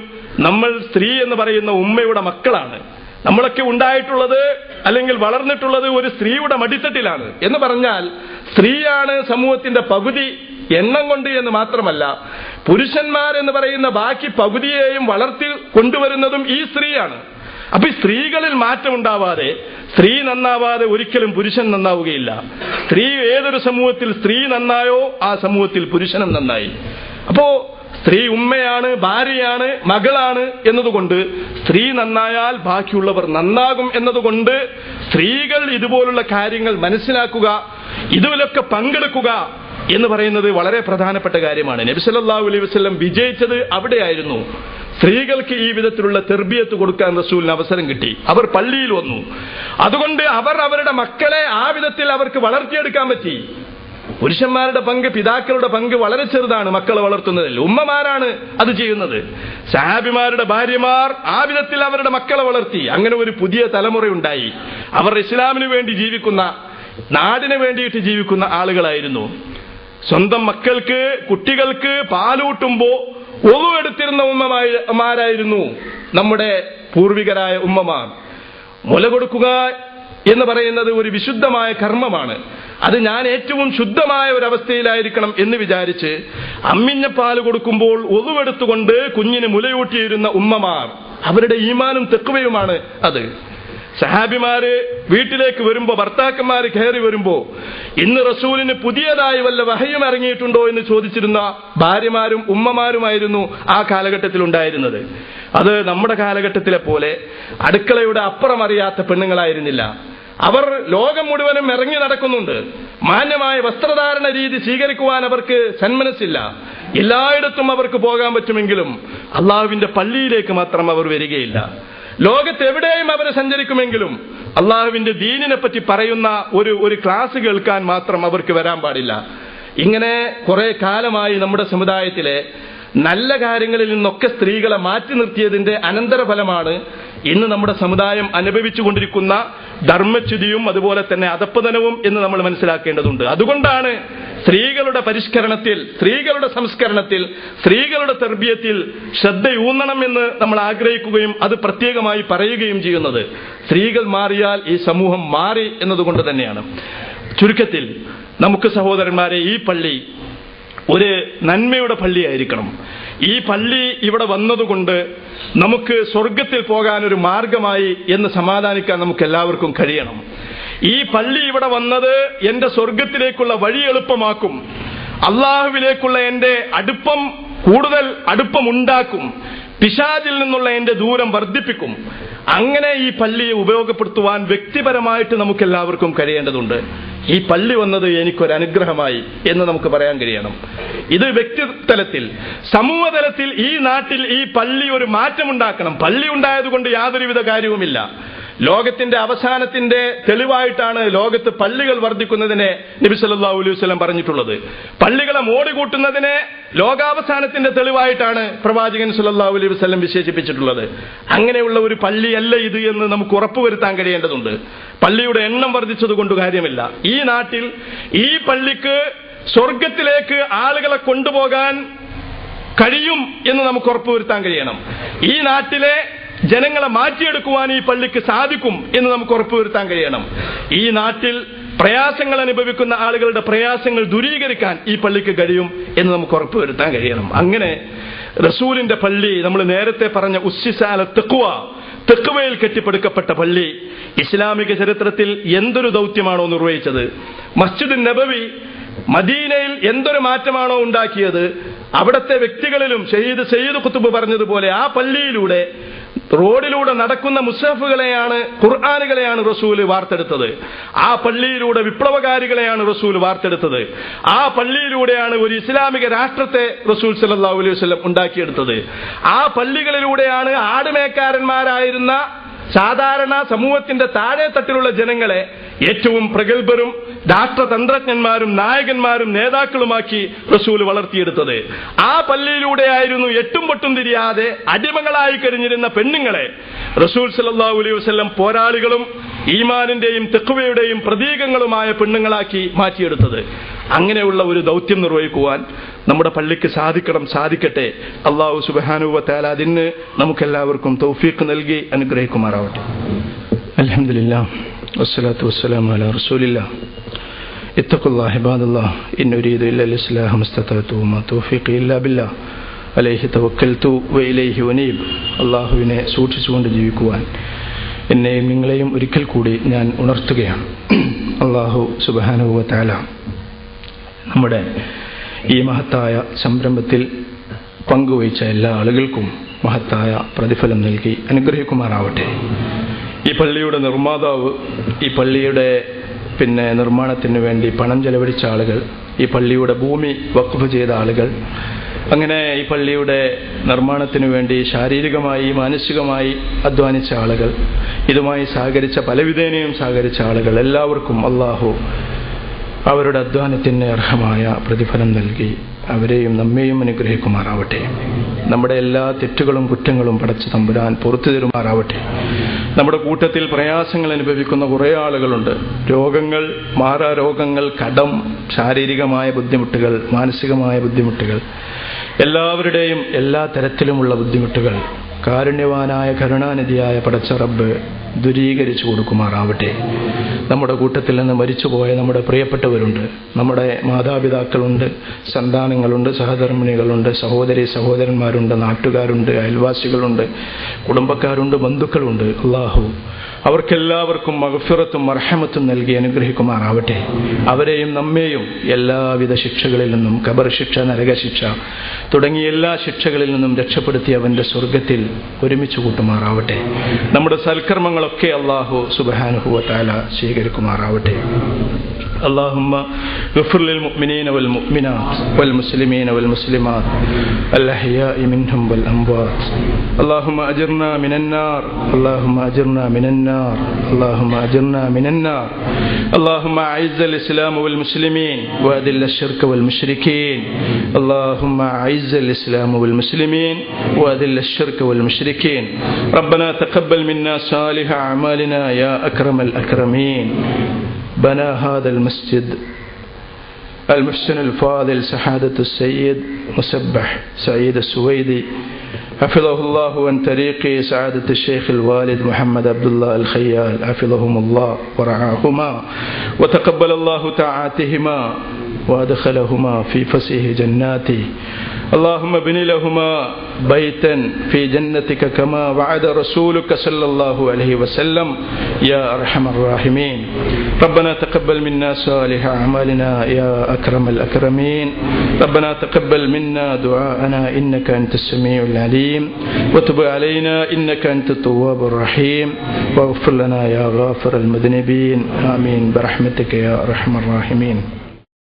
നമ്മൾ സ്ത്രീ എന്ന് പറയുന്ന ഉമ്മയുടെ മക്കളാണ്. നമ്മളൊക്കെ ഉണ്ടായിട്ടുള്ളത് അല്ലെങ്കിൽ വളർന്നിട്ടുള്ളത് ഒരു സ്ത്രീയുടെ മടിത്തട്ടിലാണ്. എന്ന് പറഞ്ഞാൽ സ്ത്രീയാണ് സമൂഹത്തിന്റെ പകുതി എണ്ണം കൊണ്ട് എന്ന് മാത്രമല്ല, പുരുഷന്മാരെന്ന് പറയുന്ന ബാക്കി പകുതിയെയും വളർത്തി കൊണ്ടുവരുന്നതും ഈ സ്ത്രീയാണ്. അപ്പൊ ഈ സ്ത്രീകളിൽ മാറ്റം ഉണ്ടാവാതെ, സ്ത്രീ നന്നാവാതെ ഒരിക്കലും പുരുഷൻ നന്നാവുകയില്ല. സ്ത്രീ ഏതൊരു സമൂഹത്തിൽ സ്ത്രീ നന്നായോ ആ സമൂഹത്തിൽ പുരുഷനും നന്നായി. അപ്പോ സ്ത്രീ ഉമ്മയാണ്, ഭാര്യയാണ്, മകളാണ് എന്നതുകൊണ്ട് സ്ത്രീ നന്നായാൽ ബാക്കിയുള്ളവർ നന്നാകും എന്നതുകൊണ്ട് സ്ത്രീകൾ ഇതുപോലുള്ള കാര്യങ്ങൾ മനസ്സിലാക്കുക, ഇതിലൊക്കെ പങ്കെടുക്കുക എന്ന് പറയുന്നത് വളരെ പ്രധാനപ്പെട്ട കാര്യമാണ്. നബി സല്ലല്ലാഹു അലൈഹി വസല്ലം വിജയിച്ചത് അവിടെയായിരുന്നു. സ്ത്രീകൾക്ക് ഈ വിധത്തിലുള്ള തെർബിയത്ത് കൊടുക്കാൻ റസൂലിന് അവസരം കിട്ടി. അവർ പള്ളിയിൽ വന്നു. അതുകൊണ്ട് അവർ അവരുടെ മക്കളെ ആ വിധത്തിൽ അവർക്ക് വളർത്തിയെടുക്കാൻ പറ്റി. പുരുഷന്മാരുടെ പങ്ക്, പിതാക്കളുടെ പങ്ക് വളരെ ചെറുതാണ് മക്കളെ വളർത്തുന്നതിൽ. ഉമ്മമാരാണ് അത് ചെയ്യുന്നത്. സഹാബിമാരുടെ ഭാര്യമാർ ആ വിധത്തിൽ അവരുടെ മക്കളെ വളർത്തി. അങ്ങനെ ഒരു പുതിയ തലമുറയുണ്ടായി. അവർ ഇസ്ലാമിന് വേണ്ടി ജീവിക്കുന്ന, നാടിന് വേണ്ടിയിട്ട് ജീവിക്കുന്ന ആളുകളായിരുന്നു. സ്വന്തം മക്കൾക്ക്, കുട്ടികൾക്ക് പാലൂട്ടുമ്പോ ഒളുവെടുത്തിരുന്ന ഉമ്മമാരായിരുന്നു നമ്മുടെ പൂർവികരായ ഉമ്മമാർ. മുല കൊടുക്കുക എന്ന് പറയുന്നത് ഒരു വിശുദ്ധമായ കർമ്മമാണ്. അത് ഞാൻ ഏറ്റവും ശുദ്ധമായ ഒരവസ്ഥയിലായിരിക്കണം എന്ന് വിചാരിച്ച് അമ്മിഞ്ഞപ്പാല് കൊടുക്കുമ്പോൾ ഒളുവെടുത്തുകൊണ്ട് കുഞ്ഞിന് മുലയൂട്ടിയിരുന്ന ഉമ്മമാർ, അവരുടെ ഈമാനും തെക്കുവയുമാണ് അത്. സഹാബിമാര് വീട്ടിലേക്ക് വരുമ്പോ, ഭർത്താക്കന്മാര് കയറി വരുമ്പോ ഇന്ന് റസൂലിന് പുതിയതായി വല്ല വഹയും ഇറങ്ങിയിട്ടുണ്ടോ എന്ന് ചോദിച്ചിരുന്ന ഭാര്യമാരും ഉമ്മമാരുമായിരുന്നു ആ കാലഘട്ടത്തിൽ ഉണ്ടായിരുന്നത്. അത് നമ്മുടെ കാലഘട്ടത്തിലെ പോലെ അടുക്കളയുടെ അപ്പുറം അറിയാത്ത പെണ്ണുങ്ങളായിരുന്നില്ല. അവർ ലോകം മുഴുവനും ഇറങ്ങി നടക്കുന്നുണ്ട്. മാന്യമായ വസ്ത്രധാരണ രീതി സ്വീകരിക്കുവാൻ അവർക്ക് സന്മനസ്സില്ല. എല്ലായിടത്തും അവർക്ക് പോകാൻ പറ്റുമെങ്കിലും അള്ളാഹുവിന്റെ പള്ളിയിലേക്ക് മാത്രം അവർ വരികയില്ല. ലോകത്ത് എവിടെയും അവർ സഞ്ചരിക്കുമെങ്കിലും അള്ളാഹുവിന്റെ ദീനിനെ പറ്റി പറയുന്ന ഒരു ക്ലാസ് കേൾക്കാൻ മാത്രം അവർക്ക് വരാൻ പാടില്ല. ഇങ്ങനെ കുറെ കാലമായി നമ്മുടെ സമുദായത്തിലെ നല്ല കാര്യങ്ങളിൽ നിന്നൊക്കെ സ്ത്രീകളെ മാറ്റി നിർത്തിയതിന്റെ അനന്തരഫലമാണ് ഇന്ന് നമ്മുടെ സമുദായം അനുഭവിച്ചുകൊണ്ടിരിക്കുന്ന ധർമ്മച്യുതിയും അതുപോലെ തന്നെ അധപ്പതനവും എന്ന് നമ്മൾ മനസ്സിലാക്കേണ്ടതുണ്ട്. അതുകൊണ്ടാണ് സ്ത്രീകളുടെ പരിഷ്കരണത്തിൽ, സ്ത്രീകളുടെ സംസ്കരണത്തിൽ, സ്ത്രീകളുടെ തർബിയത്തിൽ ശ്രദ്ധയൂന്നണമെന്ന് നമ്മൾ ആഗ്രഹിക്കുകയും അത് പ്രത്യേകമായി പറയുകയും ചെയ്യുന്നത്. സ്ത്രീകൾ മാറിയാൽ ഈ സമൂഹം മാറി എന്നതുകൊണ്ട് തന്നെയാണ്. ചുരുക്കത്തിൽ നമുക്ക് സഹോദരന്മാരെ, ഈ പള്ളി ഒരു നന്മയുടെ പള്ളിയായിരിക്കണം. ഈ പള്ളി ഇവിടെ വന്നതുകൊണ്ട് നമുക്ക് സ്വർഗത്തിൽ പോകാൻ ഒരു മാർഗമായി എന്ന് സമാധാനിക്കാൻ നമുക്ക് എല്ലാവർക്കും കഴിയണം. ഈ പള്ളി ഇവിടെ വന്നത് എന്റെ സ്വർഗത്തിലേക്കുള്ള വഴി എളുപ്പമാക്കും, അള്ളാഹുവിലേക്കുള്ള എന്റെ കൂടുതൽ അടുപ്പമുണ്ടാക്കും, പിശാചിൽ നിന്നുള്ള എന്റെ ദൂരം വർദ്ധിപ്പിക്കും. അങ്ങനെ ഈ പള്ളിയെ ഉപയോഗപ്പെടുത്തുവാൻ വ്യക്തിപരമായിട്ട് നമുക്ക് എല്ലാവർക്കും കഴിയേണ്ടതുണ്ട്. ഈ പള്ളി വന്നത് എനിക്കൊരു അനുഗ്രഹമായി എന്ന് നമുക്ക് പറയാൻ കഴിയണം. ഇത് വ്യക്തിതലത്തിൽ, സമൂഹതലത്തിൽ ഈ നാട്ടിൽ ഈ പള്ളി ഒരു മാറ്റമുണ്ടാക്കണം. പള്ളി ഉണ്ടായതുകൊണ്ട് യാതൊരുവിധ കാര്യവുമില്ല. ലോകത്തിന്റെ അവസാനത്തിന്റെ തെളിവായിട്ടാണ് ലോകത്ത് പള്ളികൾ വർദ്ധിക്കുന്നതിനെ നബി സല്ലല്ലാഹു അലൈഹി വസല്ലം പറഞ്ഞിട്ടുള്ളത്. പള്ളികളെ മോടികൂട്ടുന്നതിനെ ലോകാവസാനത്തിന്റെ തെളിവായിട്ടാണ് പ്രവാചകൻ സല്ലല്ലാഹു അലൈഹി വസല്ലം വിശേഷിപ്പിച്ചിട്ടുള്ളത്. അങ്ങനെയുള്ള ഒരു പള്ളിയല്ല ഇത് എന്ന് നമുക്ക് ഉറപ്പുവരുത്താൻ കഴിയേണ്ടതുണ്ട്. പള്ളിയുടെ എണ്ണം വർദ്ധിച്ചതുകൊണ്ട് കാര്യമില്ല. ഈ നാട്ടിൽ ഈ പള്ളിക്ക് സ്വർഗത്തിലേക്ക് ആളുകളെ കൊണ്ടുപോകാൻ കഴിയും എന്ന് നമുക്ക് ഉറപ്പുവരുത്താൻ കഴിയണം. ഈ നാട്ടിലെ ജനങ്ങളെ മാറ്റിയെടുക്കുവാൻ ഈ പള്ളിക്ക് സാധിക്കും എന്ന് നമുക്ക് ഉറപ്പുവരുത്താൻ കഴിയണം. ഈ നാട്ടിൽ പ്രയാസങ്ങൾ അനുഭവിക്കുന്ന ആളുകളുടെ പ്രയാസങ്ങൾ ദൂരീകരിക്കാൻ ഈ പള്ളിക്ക് കഴിയും എന്ന് നമുക്ക് ഉറപ്പുവരുത്താൻ കഴിയണം. അങ്ങനെ റസൂലിന്റെ പള്ളി, നമ്മൾ നേരത്തെ പറഞ്ഞ ഉസ്സിസാല തെക്കുവയിൽ കെട്ടിപ്പടുക്കപ്പെട്ട പള്ളി ഇസ്ലാമിക ചരിത്രത്തിൽ എന്തൊരു ദൗത്യമാണോ നിർവഹിച്ചത്. മസ്ജിദ് നബവി മദീനയിൽ എന്തൊരു മാറ്റമാണോ ഉണ്ടാക്കിയത്, അവിടുത്തെ വ്യക്തികളിലും സയ്യിദ് ഖുത്ബ് പറഞ്ഞതുപോലെ ആ പള്ളിയിലൂടെ റോഡിലൂടെ നടക്കുന്ന മുസ്ഹഫുകളെയാണ്, ഖുർആനുകളെയാണ് റസൂല് വാർത്തെടുത്തത്. ആ പള്ളിയിലൂടെ വിപ്ലവകാരികളെയാണ് റസൂൽ വാർത്തെടുത്തത്. ആ പള്ളിയിലൂടെയാണ് ഒരു ഇസ്ലാമിക രാഷ്ട്രത്തെ റസൂൽ സല്ലല്ലാഹു അലൈഹി വസല്ലം ഉണ്ടാക്കിയെടുത്തത്. ആ പള്ളികളിലൂടെയാണ് ആടുമേക്കാരന്മാരായിരുന്ന സാധാരണ സമൂഹത്തിന്റെ താഴെ തട്ടിലുള്ള ജനങ്ങളെ ഏറ്റവും പ്രഗത്ഭരും രാഷ്ട്രതന്ത്രജ്ഞന്മാരും നായകന്മാരും നേതാക്കളുമാക്കി റസൂൽ വളർത്തിയെടുത്തത്. ആ പള്ളിയിലൂടെയായിരുന്നു എട്ടും പൊട്ടും തിരിയാതെ അടിമകളായി കഴിഞ്ഞിരുന്ന പെണ്ണുങ്ങളെ റസൂൽ സല്ലല്ലാഹു അലൈഹി വസല്ലം പോരാളികളും ഈമാനിന്റെയും തഖ്വയുടെയും പ്രതീകങ്ങളുമായ പെണ്ണുങ്ങളാക്കി മാറ്റിയെടുത്തത്. അങ്ങനെയുള്ള ഒരു ദൗത്യം നിർവഹിക്കുവാൻ നമ്മുടെ പള്ളിക്ക് സാധിക്കട്ടെ. അല്ലാഹു സുബ്ഹാനഹു വ തആല അതിന് നമുക്കെല്ലാവർക്കും തൗഫീഖ് നൽകി അനുഗ്രഹിക്കുമാറാവട്ടെ. അൽഹംദുലില്ലാഹ് വസ്സലാത്തു വസ്സലാമു അലാ റസൂലില്ലാഹ്. ഇത്തഖുല്ലാഹ ഇബാദല്ലാഹ്. ഇൻ ഉരീദു ഇല്ലൽ ഇസ്ലാഹ മസ്തതഅതു വമാ തൗഫീഖി ഇല്ലാ ബില്ലാഹ് അലൈഹി തവക്കൽതു വഇലൈഹി ഉനീബ്. അല്ലാഹുവിനെ സൂക്ഷിച്ചുകൊണ്ട് ജീവിക്കുവാൻ എന്നെയും നിങ്ങളെയും ഒരിക്കൽ കൂടി ഞാൻ ഉണർത്തുകയാണ്. അല്ലാഹു സുബ്ഹാനഹു വ തആല നമ്മുടെ ഈ മഹത്തായ സംരംഭത്തിൽ പങ്കുവഹിച്ച എല്ലാ ആളുകൾക്കും മഹത്തായ പ്രതിഫലം നൽകി അനുഗ്രഹിക്കുമാറാവട്ടെ. ഈ പള്ളിയുടെ നിർമ്മാതാവ്, ഈ പള്ളിയുടെ നിർമ്മാണത്തിന് വേണ്ടി പണം ചെലവഴിച്ച ആളുകൾ, ഈ പള്ളിയുടെ ഭൂമി വഖഫ് ചെയ്ത ആളുകൾ, അങ്ങനെ ഈ പള്ളിയുടെ നിർമ്മാണത്തിന് വേണ്ടി ശാരീരികമായി മാനസികമായി അധ്വാനിച്ച ആളുകൾ, ഇതുമായി സഹകരിച്ച പലവിധേനയും സഹകരിച്ച ആളുകൾ, എല്ലാവർക്കും അല്ലാഹു അവരുടെ അധ്വാനത്തിന് അർഹമായ പ്രതിഫലം നൽകി അവരെയും നമ്മെയും അനുഗ്രഹിക്കുമാറാവട്ടെ. നമ്മുടെ എല്ലാ തെറ്റുകളും കുറ്റങ്ങളും പടച്ച തമ്പുരാൻ പുറത്തു തരുമാറാവട്ടെ. നമ്മുടെ കൂട്ടത്തിൽ പ്രയാസങ്ങൾ അനുഭവിക്കുന്ന കുറേ ആളുകളുണ്ട്. രോഗങ്ങൾ, മാറാരോഗങ്ങൾ, കടം, ശാരീരികമായ ബുദ്ധിമുട്ടുകൾ, മാനസികമായ ബുദ്ധിമുട്ടുകൾ, എല്ലാവരുടെയും എല്ലാ തരത്തിലുമുള്ള ബുദ്ധിമുട്ടുകൾ കാരുണ്യവാനായ കരുണാനിധിയായ പടച്ച റബ്ബ് ദൂരീകരിച്ചു കൊടുക്കുമാറാവട്ടെ. നമ്മുടെ കൂട്ടത്തിൽ നിന്ന് മരിച്ചുപോയ നമ്മുടെ പ്രിയപ്പെട്ടവരുണ്ട്, നമ്മുടെ മാതാപിതാക്കളുണ്ട്, സന്താനങ്ങളുണ്ട്, സഹധർമ്മിണികളുണ്ട്, സഹോദരി സഹോദരന്മാരുണ്ട്, നാട്ടുകാരുണ്ട്, അയൽവാസികളുണ്ട്, കുടുംബക്കാരുണ്ട്, ബന്ധുക്കളുണ്ട്. അല്ലാഹു അവർക്കെല്ലാവർക്കും മഗ്ഫിറത്തും മർഹമത്തും നൽകി അനുഗ്രഹിക്കുമാറാവട്ടെ. അവരെയും നമ്മെയും എല്ലാവിധ ശിക്ഷകളിൽ നിന്നും, ഖബർ ശിക്ഷ, നരകശിക്ഷ തുടങ്ങിയ എല്ലാ ശിക്ഷകളിൽ നിന്നും രക്ഷപ്പെടുത്തി അവൻ്റെ സ്വർഗത്തിൽ ഒരുമിച്ച് കൂട്ടുമാറാവട്ടെ. നമ്മുടെ സൽക്കർമ്മങ്ങളൊക്കെ അല്ലാഹു സുബ്ഹാനഹു വ തആല സ്വീകരിക്കുമാറാവട്ടെ. اللهم اغفر للمؤمنين والمؤمنات والمسلمين والمسلمات الأحياء منهم والأموات. اللهم أجرنا من النار، اللهم أجرنا من النار، اللهم أجرنا من النار. اللهم أعز الإسلام والمسلمين وأذل الشرك والمشركين. اللهم أعز الإسلام والمسلمين وأذل الشرك والمشركين. ربنا تقبل منا صالح أعمالنا يا أكرم الأكرمين. بنى هذا المسجد المحسن الفاضل سعادة السيد مسبح سعيد السويدي حفظه الله عن طريق سعادة الشيخ الوالد محمد عبد الله الخيال حفظهم الله ورعاهما وتقبل الله طاعاتهما وأدخلهما في فسيح جناته. اللهم ابن لهما بيتا في جنتك كما وعد رسولك صلى الله عليه وسلم يا أرحم الراحمين. ربنا تقبل منا صالح أعمالنا يا أكرم الأكرمين. ربنا تقبل منا دعاءنا إنك أنت السميع العليم وتب علينا إنك أنت التواب الرحيم واغفر لنا يا غافر المذنبين. آمين برحمتك يا أرحم الراحمين.